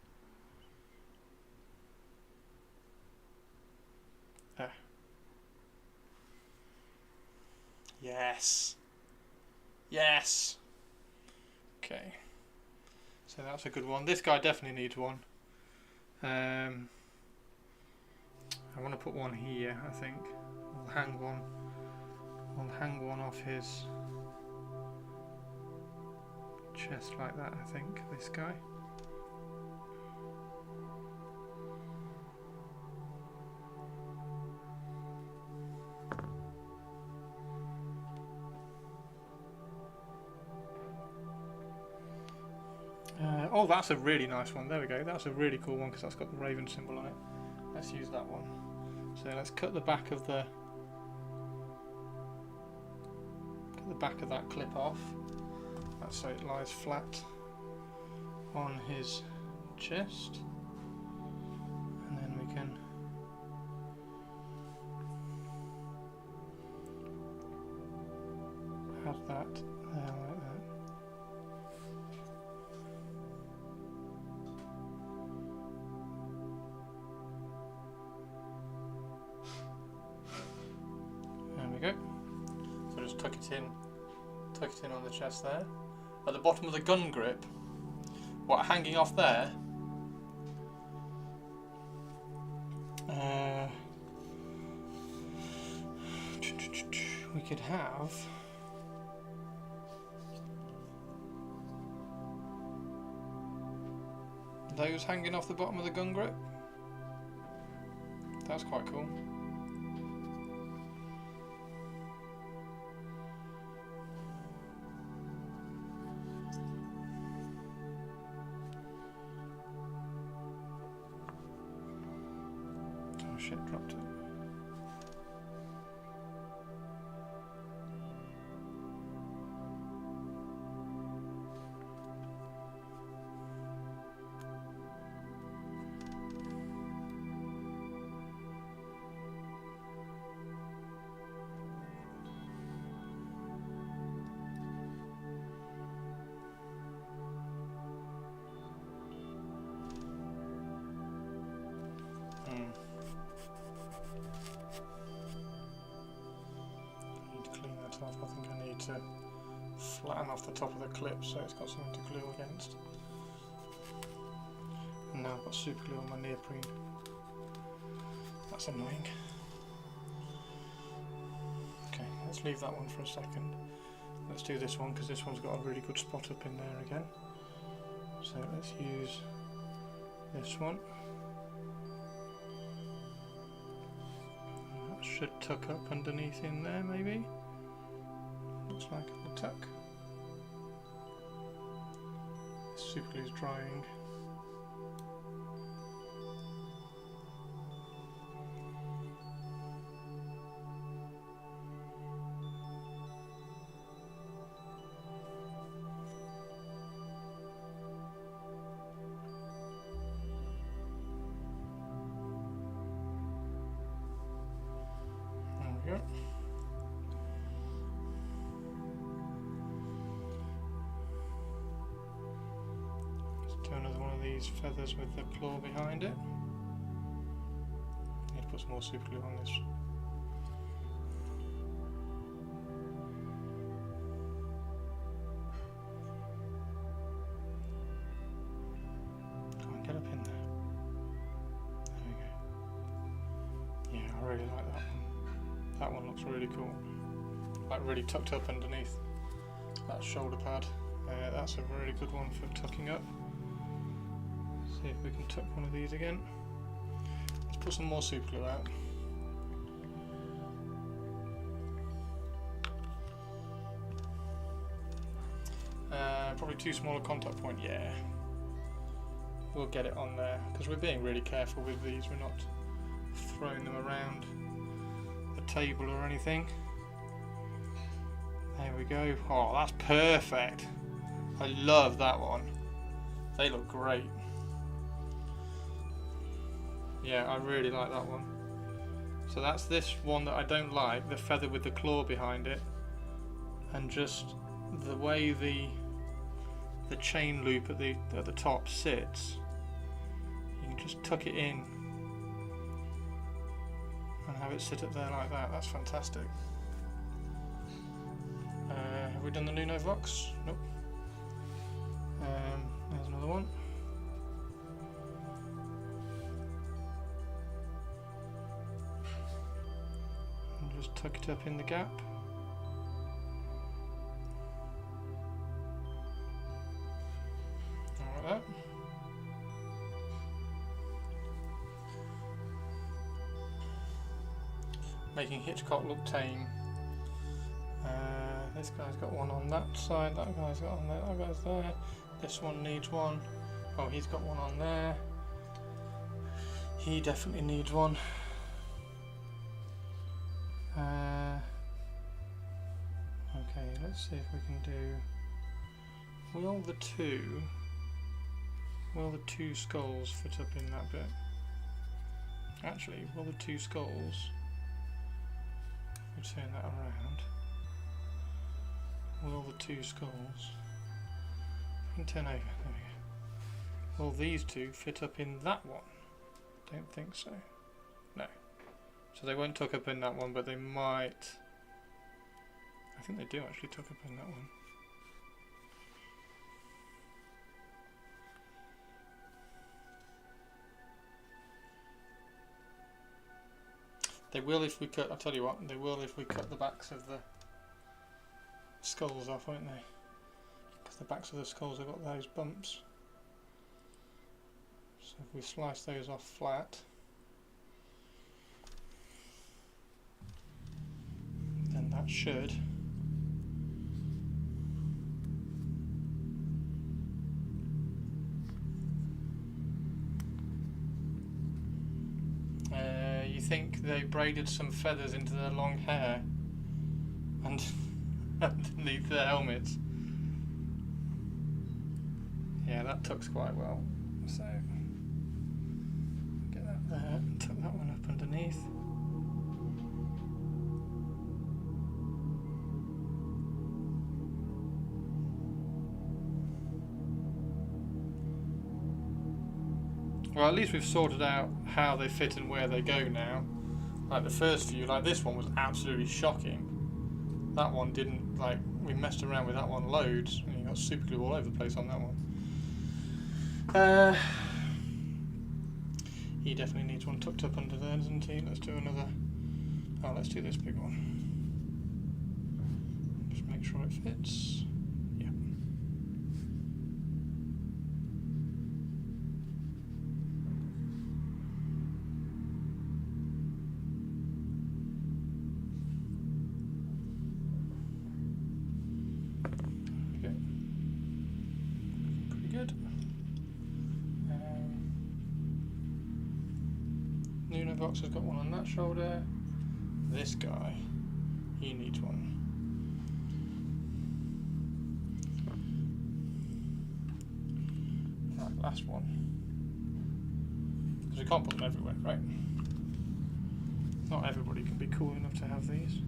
There. Yes. Yes. Okay. So that's a good one. This guy definitely needs one. I want to put one here, I think. We'll hang one. We'll hang one off his chest like that, I think. This guy. Oh, that's a really nice one. There we go. That's a really cool one because that's got the raven symbol on it. Let's use that one. So let's cut the back of that clip off. That's so it lies flat on his chest, and then we can have that there like that. There we go. So just tuck it in on the chest there. At the bottom of the gun grip, what, hanging off there, we could have those hanging off the bottom of the gun grip. That's quite cool. Oh shit, dropped it. I think I need to flatten off the top of the clip so it's got something to glue against. And now I've got super glue on my neoprene. That's annoying. Okay, let's leave that one for a second. Let's do this one because this one's got a really good spot up in there again. So let's use this one. That should tuck up underneath in there maybe. Looks like it will tuck. Super glue is drying. There we go. Another one of these feathers with the claw behind it. Need to put some more super glue on this. Come on, get up in there. There we go. Yeah, I really like that one. That one looks really cool. Like really tucked up underneath that shoulder pad. That's a really good one for tucking up. See if we can tuck one of these again. Let's put some more super glue out. Probably too small a contact point, yeah. We'll get it on there, because we're being really careful with these. We're not throwing them around the table or anything. There we go. Oh, that's perfect. I love that one. They look great. Yeah, I really like that one. So that's this one that I don't like, the feather with the claw behind it, and just the way the chain loop at the top sits. You can just tuck it in and have it sit up there like that. That's fantastic. Have we done the Nuno Vox? Nope. There's another one. Just tuck it up in the gap. Like that. Making Hitchcock look tame. This guy's got one on that side, that guy's got on there, that guy's there. This one needs one. Oh, he's got one on there. He definitely needs one. Okay, let's see if we can do. Will the two skulls fit up in that bit? Actually, will the two skulls, we turn that around, will the two skulls, we can turn over, there we go. Will these two fit up in that one? Don't think so. No. So they won't tuck up in that one, but they might. I think they do actually tuck up in that one. They will if we cut, I'll tell you what, they will if we cut the backs of the skulls off, won't they? Because the backs of the skulls have got those bumps. So if we slice those off flat, then that should you think they braided some feathers into their long hair and underneath their helmets? Yeah, that tucks quite well. So get that there and tuck that one up underneath. Well, at least we've sorted out how they fit and where they go now. Like the first few, like this one was absolutely shocking. That one didn't, like, we messed around with that one loads, and you got super glue all over the place on that one. He definitely needs one tucked up under there, doesn't he? Let's do another. Oh, let's do this big one. Just make sure it fits. Yeah. Okay. Pretty good. Nunovox has got one on that shoulder. This guy, he needs one. Right, last one. Because we can't put them everywhere, right? Not everybody can be cool enough to have these.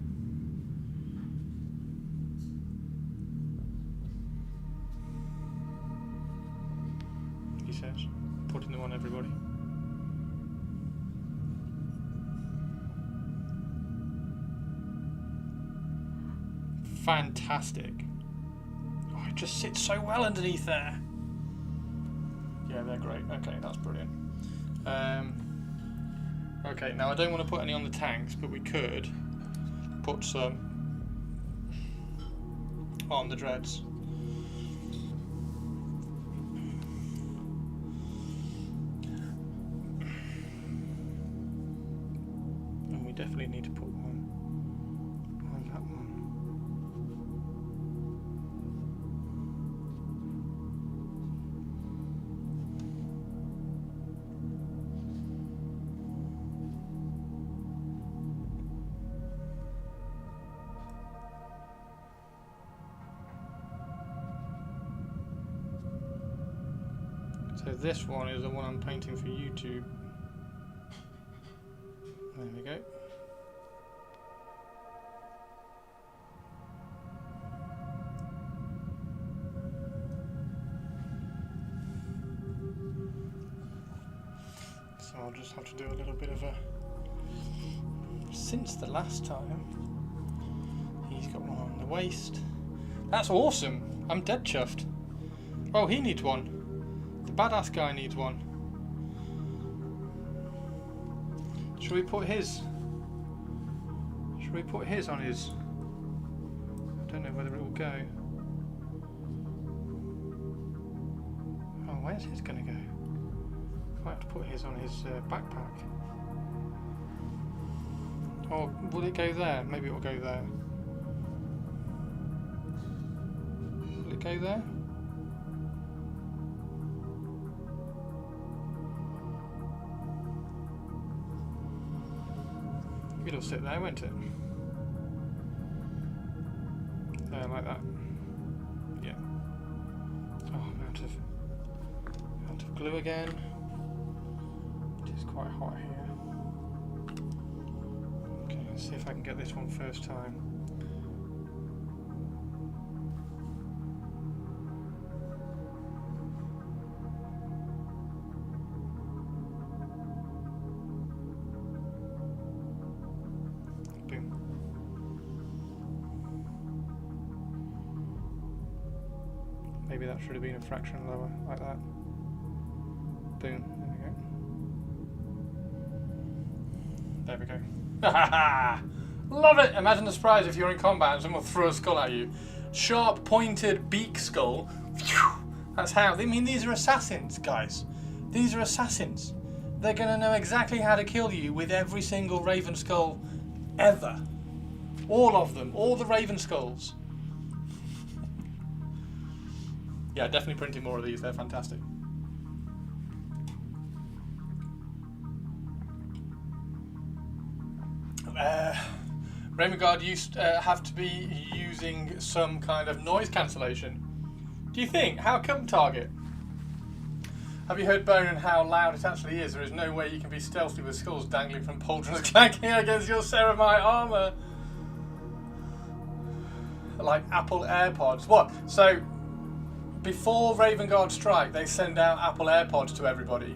He says, putting them on everybody. Fantastic. Oh, it just sits so well underneath there. Yeah, they're great. Okay, that's brilliant. Okay, now I don't want to put any on the tanks, but we could put some on the dreads. And we definitely need to put one on that one. So this one is the one I'm painting for YouTube. There we go. So I'll just have to do a little bit of a... Since the last time, he's got one on the waist. That's awesome! I'm dead chuffed. Oh, he needs one. The badass guy needs one. Should we put his? Should we put his on his? I don't know whether it will go. Oh, where's his gonna go? Might have to put his on his backpack. Or will it go there? Maybe it will go there. Will it go there? It'll sit there, won't it? There, like that. Yeah. Oh, I'm out of glue again. It is quite hot here. Okay, let's see if I can get this one first time. Maybe that should have been a fraction lower, like that. Boom, there we go. There we go. Love it! Imagine the surprise if you're in combat and someone throws a skull at you. Sharp, pointed beak skull. That's how. I mean, these are assassins, guys. These are assassins. They're going to know exactly how to kill you with every single Raven skull ever. All of them. All the Raven skulls. Yeah, definitely printing more of these. They're fantastic. Raven Guard used have to be using some kind of noise cancellation. Do you think? How come, Target? Have you heard Bone and how loud it actually is? There is no way you can be stealthy with skulls dangling from pauldrons clanking against your ceramite armour. Like Apple AirPods. What? So, before Raven Guard strike, they send out Apple AirPods to everybody.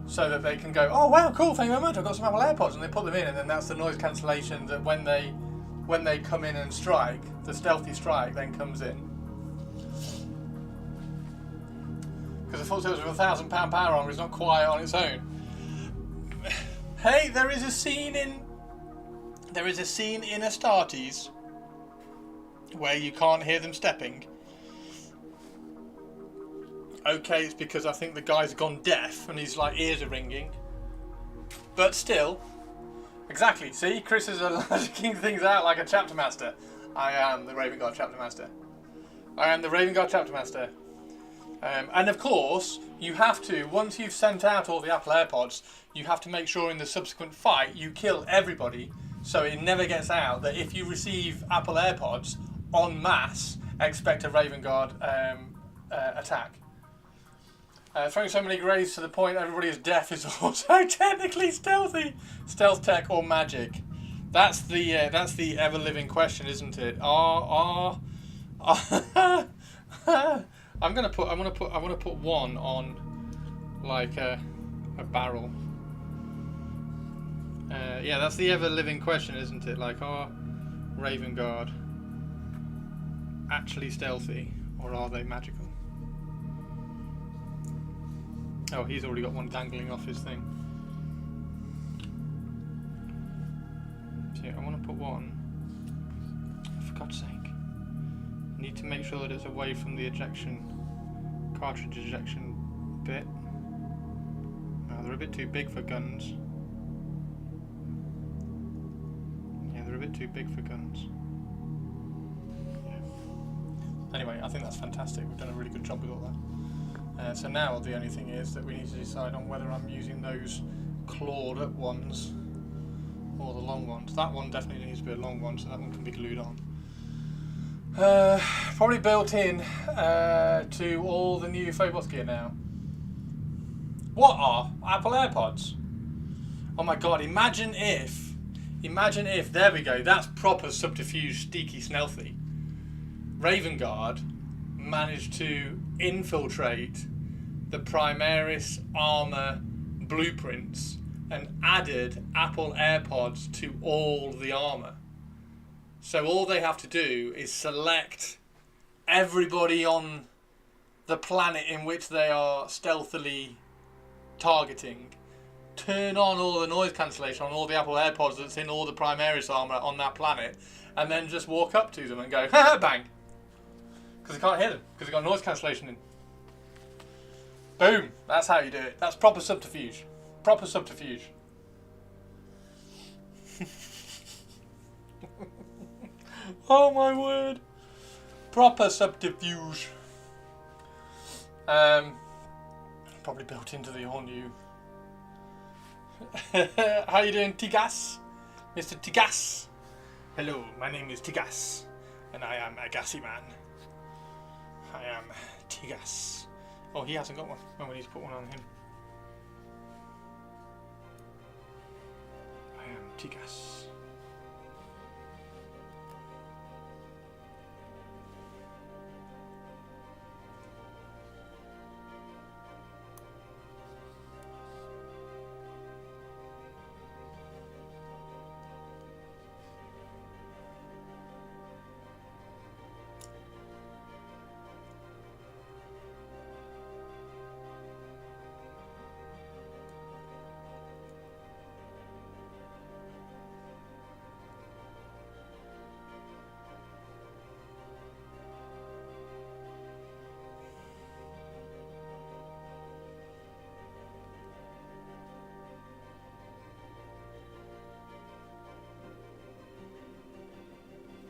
So that they can go, oh wow, cool, thank you very much, I've got some Apple AirPods, and they put them in, and then that's the noise cancellation that when they come in and strike, the stealthy strike then comes in. Because the full tilt with £1,000 power armor is not quiet on its own. Hey, there is a scene in Astartes where you can't hear them stepping. Okay, it's because I think the guy's gone deaf and his like ears are ringing. But still, exactly. See, Chris is looking things out like a chapter master. I am the Raven Guard chapter master. I am the Raven Guard chapter master. And of course, you have to, once you've sent out all the Apple AirPods, you have to make sure in the subsequent fight you kill everybody, so it never gets out that if you receive Apple AirPods en masse, expect a Raven Guard attack. Throwing so many graves to the point everybody is deaf is also technically stealthy. Stealth tech or magic? That's the ever-living question, isn't it? I'm gonna put one on like a barrel. Yeah, that's the ever-living question, isn't it? Like, are Raven Guard actually stealthy or are they magical? Oh, he's already got one dangling off his thing. So yeah, I want to put one. For God's sake. I need to make sure that it's away from the cartridge ejection bit. No, they're a bit too big for guns. Yeah, they're a bit too big for guns. Yeah. Anyway, I think that's fantastic. We've done a really good job with all that. So now the only thing is that we need to decide on whether I'm using those clawed up ones or the long ones. That one definitely needs to be a long one, so that one can be glued on. Probably built in to all the new Phobos gear now. What are Apple AirPods? Oh my god, imagine if, there we go, that's proper subterfuge, sneaky, stealthy. Raven Guard managed to infiltrate the Primaris armor blueprints and added Apple AirPods to all the armor. So all they have to do is select everybody on the planet in which they are stealthily targeting, turn on all the noise cancellation on all the Apple AirPods that's in all the Primaris armor on that planet, and then just walk up to them and go, ha bang! Because they can't hear them, because they've got noise cancellation in. Boom! That's how you do it. That's proper subterfuge. Proper subterfuge. Oh my word. Proper subterfuge. Probably built into the all new. How you doing, Tigas? Mr. Tigas. Hello, my name is Tigas, and I am a gassy man. I am Tigas. Oh, he hasn't got one. Oh, we need to put one on him. I am Tigas.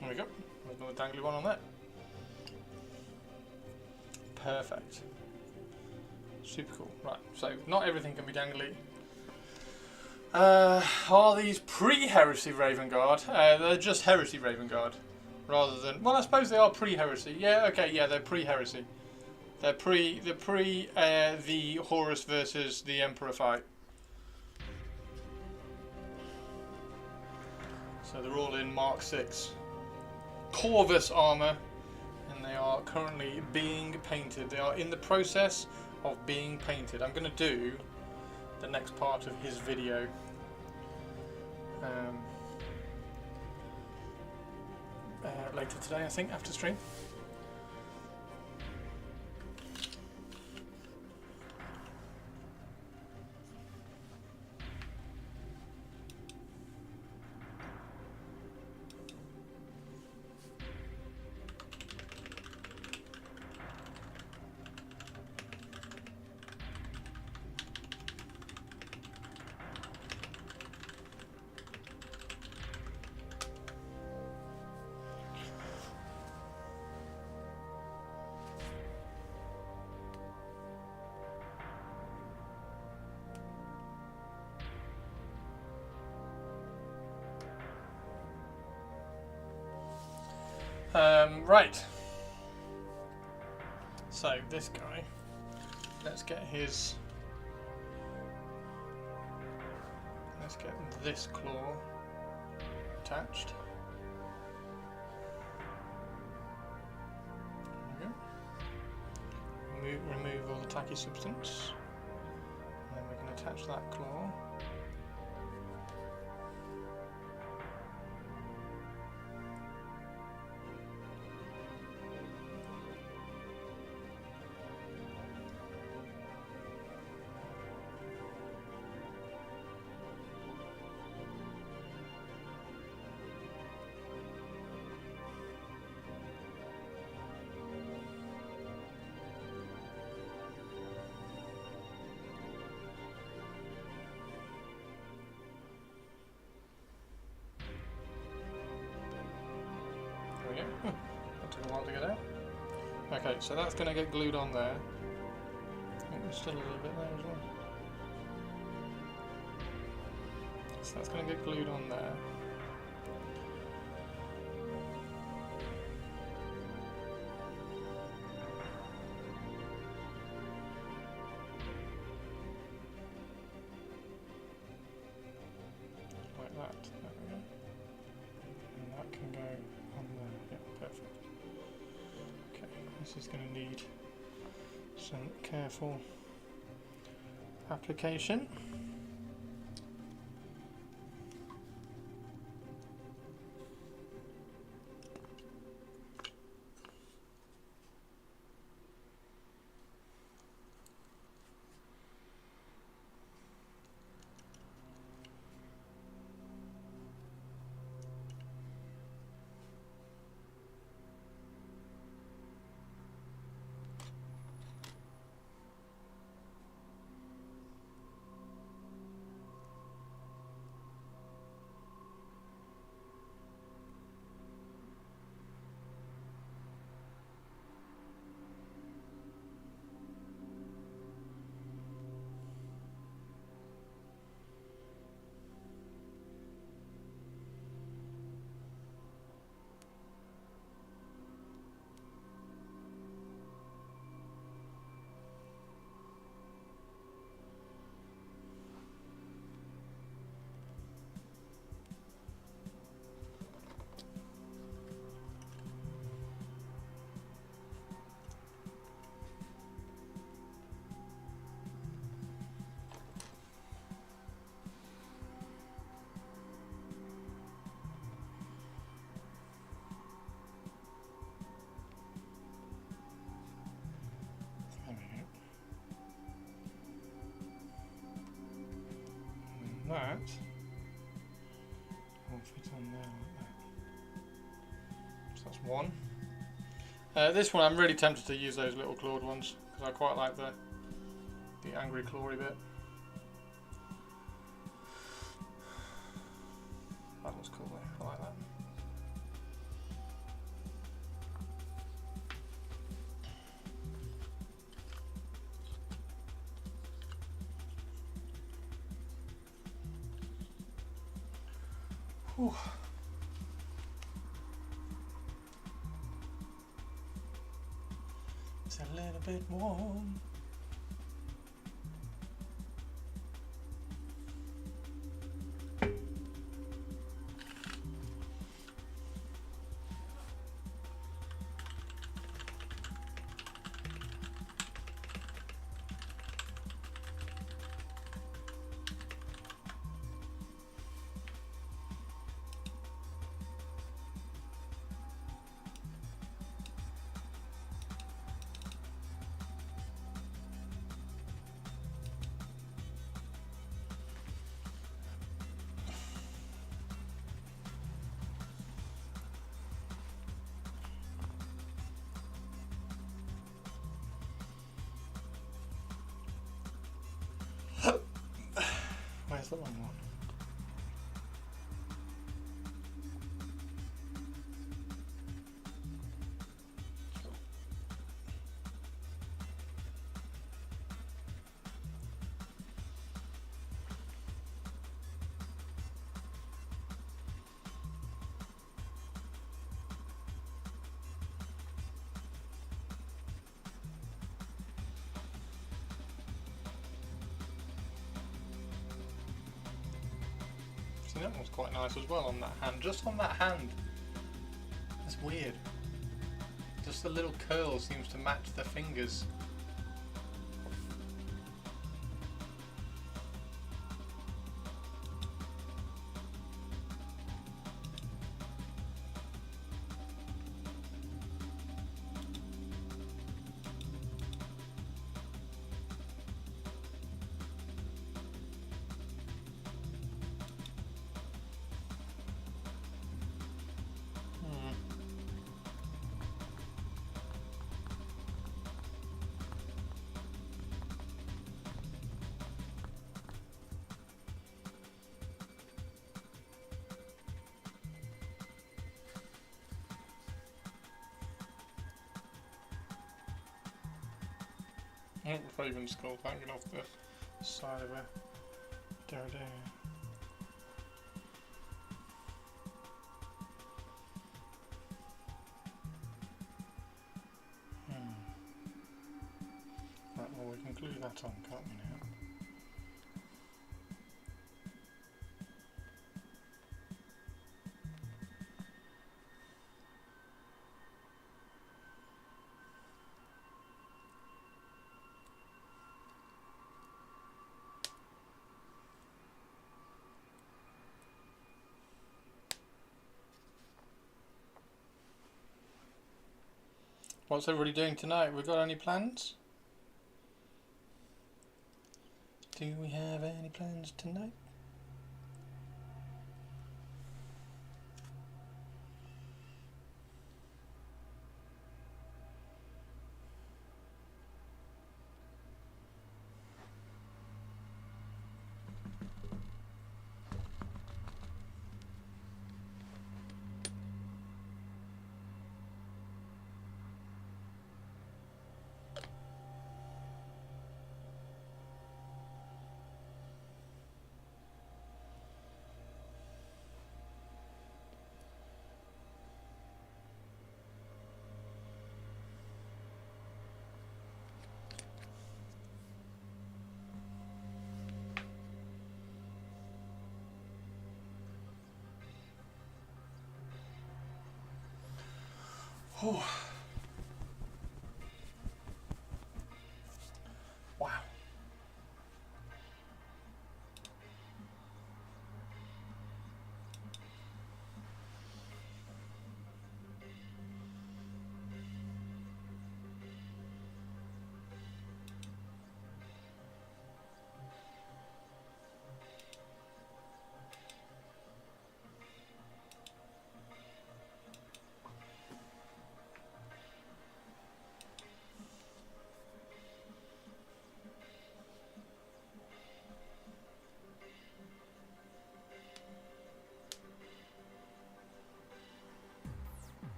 There we go. There's another dangly one on there. Perfect. Super cool. Right, so not everything can be dangly. Are these pre-Heresy Raven Guard? They're just Heresy Raven Guard. Rather than... Well, I suppose they are pre-Heresy. Yeah, okay, yeah, they're pre-Heresy. They're the Horus versus the Emperor fight. So they're all in Mark 6 Corvus armor, and they are currently being painted. They are in the process of being painted. I'm going to do the next part of his video later today, I think, after stream. Right. So this guy, let's get his. Let's get this claw attached. There we go. Remove all the tacky substance. And then we can attach that claw. That took a while to get out. Okay, so that's going to get glued on there. I think there's still a little bit there as well. So that's going to get glued on there. Like that. There we go. And that can go on there. Yeah, perfect. Okay, this is going to need some careful application. one. This one I'm really tempted to use those little clawed ones because I quite like the angry clawy bit. That looks cool though, I like that. Whew. It's a little bit warm. Where's the long one? See, that one's quite nice as well on that hand. Just on that hand. That's weird. Just the little curl seems to match the fingers. Oh, Raven skull hanging off the side of a derriere. Right, well, we can glue that on, can't we now? What's everybody doing tonight? We got any plans? Do we have any plans tonight? Oh. Wow.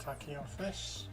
tacky off this.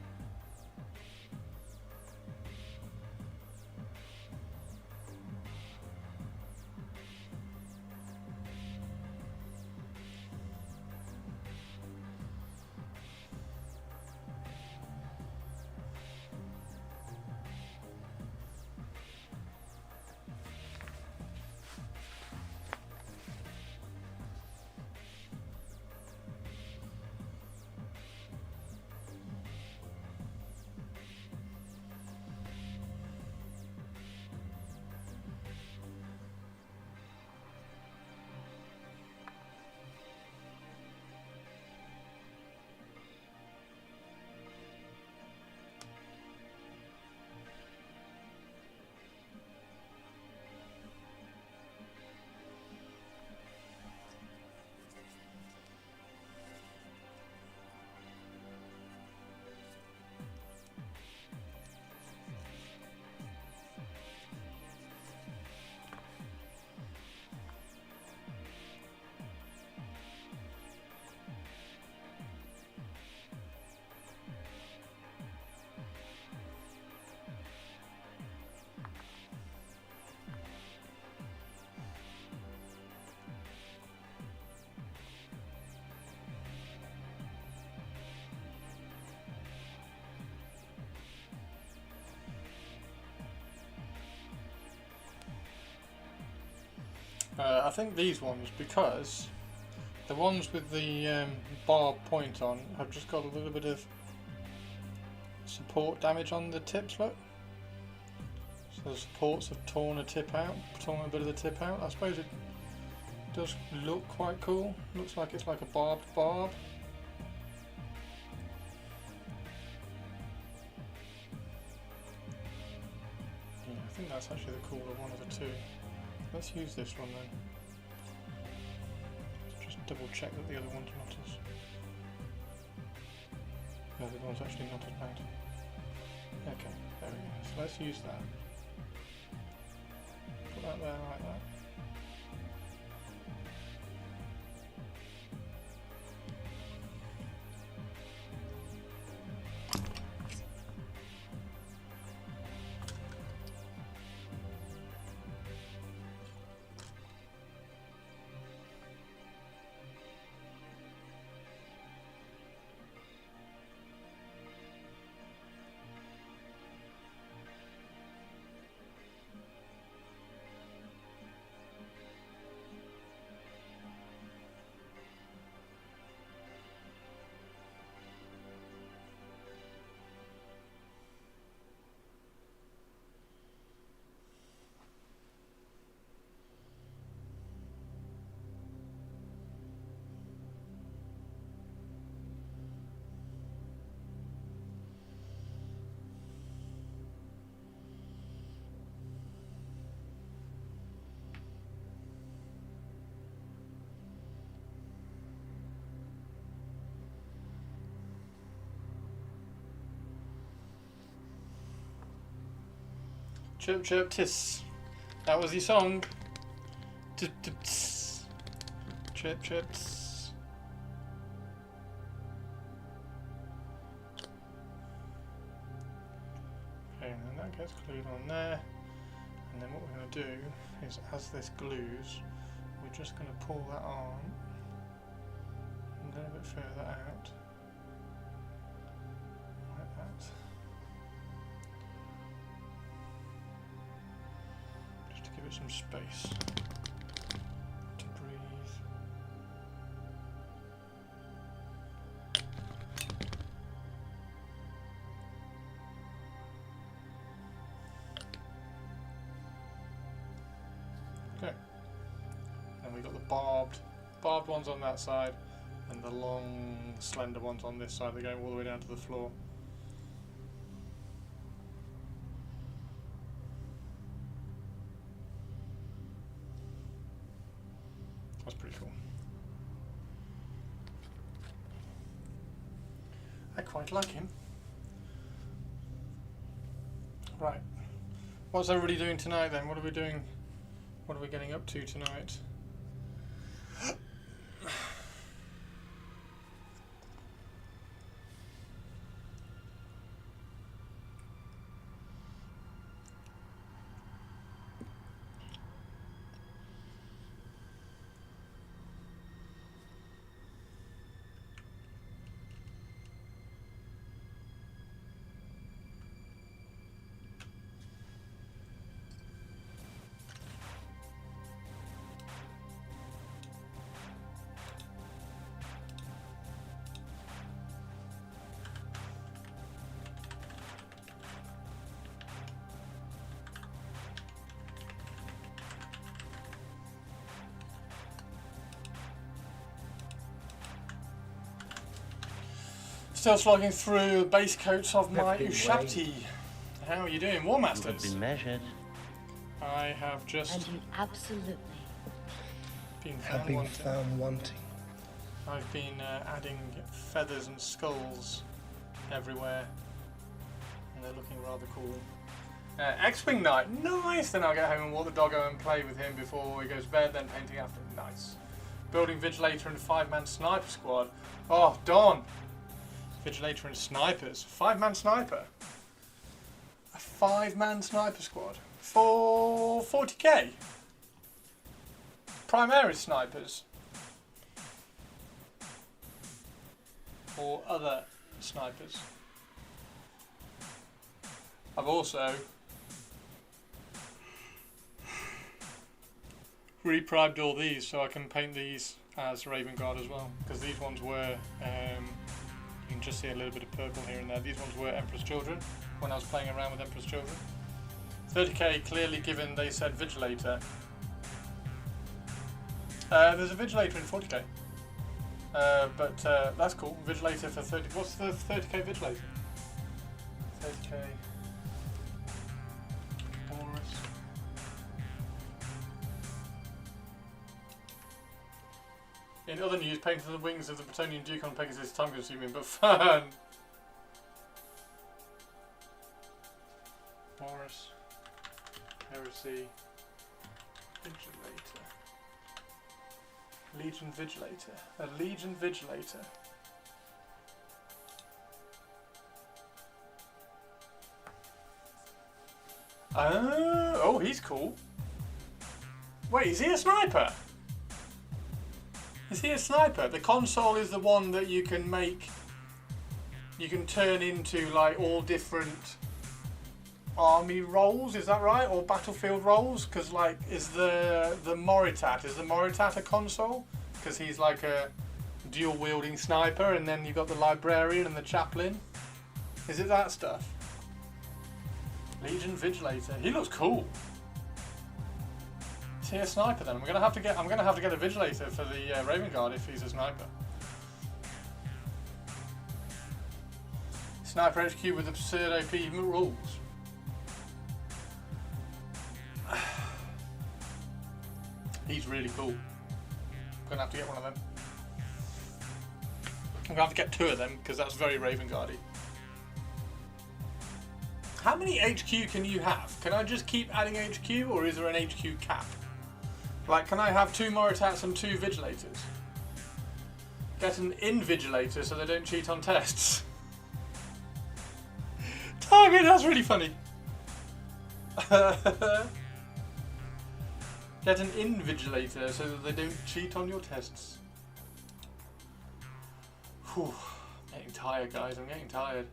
I think these ones, because the ones with the barb point on have just got a little bit of support damage on the tips, look. So the supports have torn a tip out, torn a bit of the tip out. I suppose it does look quite cool. Looks like it's like a barbed barb. Yeah, I think that's actually the cooler one of the two. Let's use this one then. Just double check that the other one's not as... The other one's actually not as bad. Okay, there we go. So let's use that. Put that there like that. Chirp chirp tis. That was the song. Chirp chirp tis. Okay, and then that gets glued on there. And then what we're going to do is, as this glues, we're just going to pull that on a little bit further out. Like that. Give it some space to breathe. Okay. Then we got the barbed ones on that side, and the long, slender ones on this side. They're going all the way down to the floor. That's pretty cool. I quite like him. Right. What's everybody doing tonight then? What are we doing? What are we getting up to tonight? Still slogging through the base coats of my Every way. Ushabti. How are you doing, War You have Masters? been measured. I have just And you absolutely been Have found been wanting. found wanting. I've been adding feathers and skulls everywhere, and they're looking rather cool. X-Wing night, nice! Then I'll get home and walk the doggo and play with him before he goes to bed, then painting after, nice. Building Vigilator and 5-man sniper squad. Oh, Don! Vigilator and snipers. 5-man sniper. A 5-man sniper squad. For 40k. Primaris snipers. Or other snipers. I've also reprimed all these so I can paint these as Raven Guard as well, because these ones were you can just see a little bit of purple here and there. These ones were Emperor's Children when I was playing around with Emperor's Children. 30k clearly given they said Vigilator. There's a Vigilator in 40k. But that's cool. Vigilator for 30. What's the 30k Vigilator? 30k. Horus. In other news, painting the wings of the Bretonnian Duke on Pegasus is time consuming but fun. Horus. Heresy. Vigilator. Legion Vigilator. A Legion Vigilator. Oh, he's cool. Wait, is he a sniper? Is he a sniper? The console is the one that you can make. You can turn into like all different army roles, is that right? Or battlefield roles? Because like, is the Moritat a console? Because he's like a dual wielding sniper, and then you've got the librarian and the chaplain. Is it that stuff? Legion Vigilator. He looks cool. Is he a sniper then? I'm gonna have to get a Vigilator for the Raven Guard if he's a sniper. Sniper HQ with absurd OP rules. He's really cool. I'm gonna have to get one of them. I'm gonna have to get 2 of them because that's very Raven Guardy. How many HQ can you have? Can I just keep adding HQ, or is there an HQ cap? Like, can I have 2 Moritats and 2 Vigilators? Get an Invigilator so they don't cheat on tests. Target, that's really funny. Get an Invigilator so that they don't cheat on your tests. Whew. I'm getting tired, guys. I'm getting tired.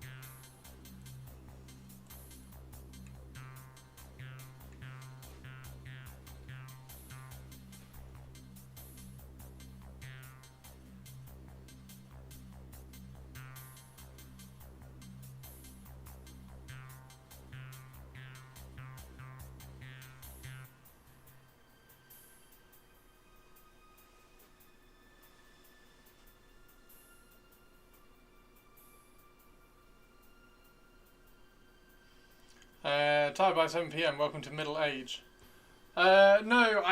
Tired by 7 PM. Welcome to middle age. No, no,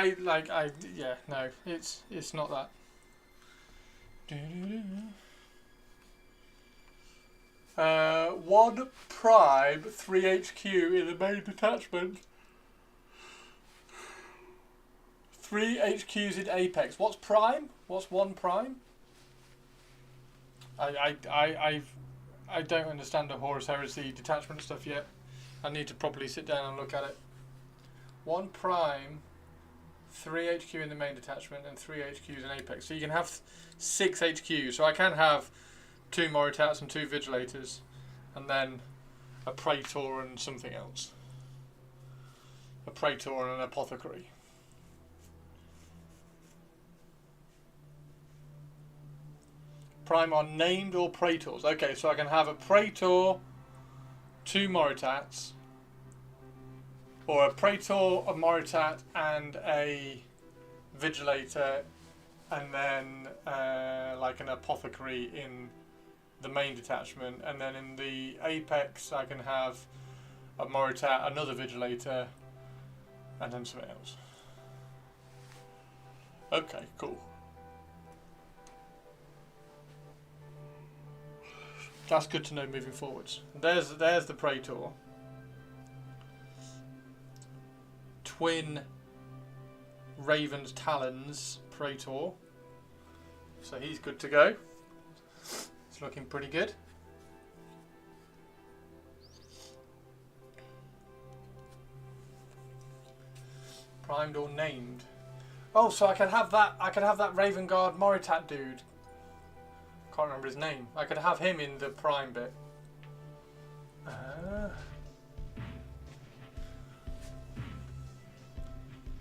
it's not that. One prime, 3 HQ in the main detachment. 3 HQs in Apex. What's prime? What's 1 prime? I don't understand the Horus Heresy detachment stuff yet. I need to properly sit down and look at it. 1 prime, 3 HQ in the main detachment, and 3 HQs in Apex. So you can have 6 HQs. So I can have 2 Moritats and 2 Vigilators, and then a Praetor and something else. A Praetor and an Apothecary. Prime are named or Praetors. Okay, so I can have a Praetor, 2 Moritats, or a Praetor, a Moritat, and a Vigilator, and then like an Apothecary in the main detachment, and then in the apex I can have a Moritat, another Vigilator, and then something else. Okay, cool. That's good to know moving forwards. There's the Praetor. Twin Raven's Talons Praetor. So he's good to go. It's looking pretty good. Primed or named. Oh, so I could have that. I could have that Raven Guard Moritat dude. Can't remember his name. I could have him in the prime bit.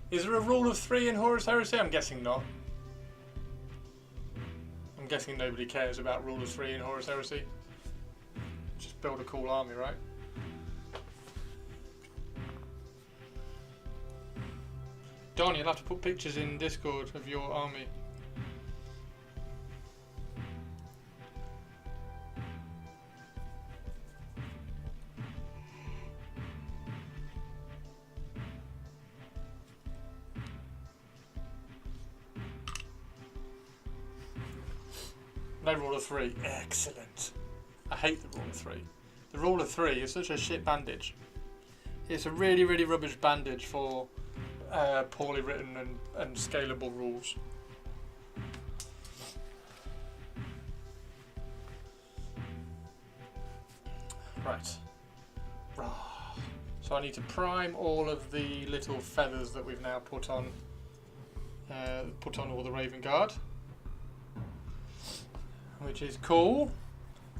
Is there a rule of 3 in Horus Heresy? I'm guessing not. I'm guessing nobody cares about rule of 3 in Horus Heresy. Just build a cool army, right? Don, you'll have to put pictures in Discord of your army. No rule of 3. Excellent. I hate the rule of 3. The rule of 3 is such a shit bandage. It's a really, really rubbish bandage for poorly written and scalable rules. Right. So I need to prime all of the little feathers that we've now put on all the Raven Guard, which is cool.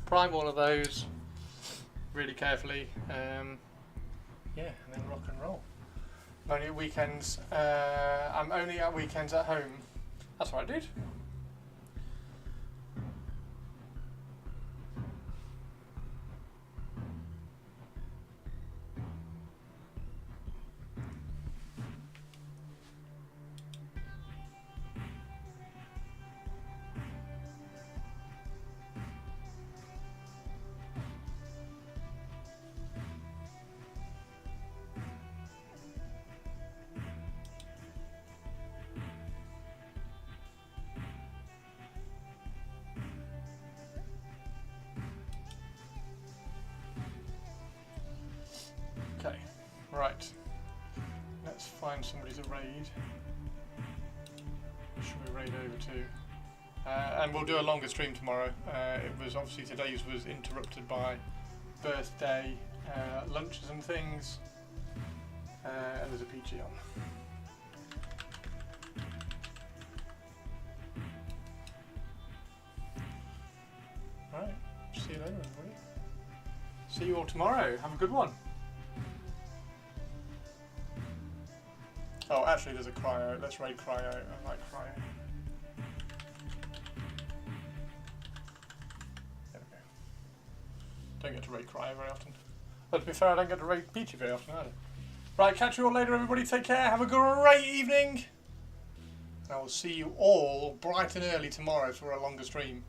Prime all of those really carefully. Yeah, and then rock and roll. I'm only at weekends. I'm only at weekends at home. That's right, dude. Okay, right. Let's find somebody to raid. Who should we raid over to? And we'll do a longer stream tomorrow. It was obviously today's was interrupted by birthday lunches and things, and there's a PG on. Right, see you later, everybody. See you all tomorrow. Have a good one. Oh, actually, there's a cryo. Let's raid cryo. I like cryo. There we go. Don't get to raid cryo very often. But to be fair, I don't get to raid Peachy very often either. Right, catch you all later, everybody. Take care. Have a great evening. And I will see you all bright and early tomorrow for a longer stream.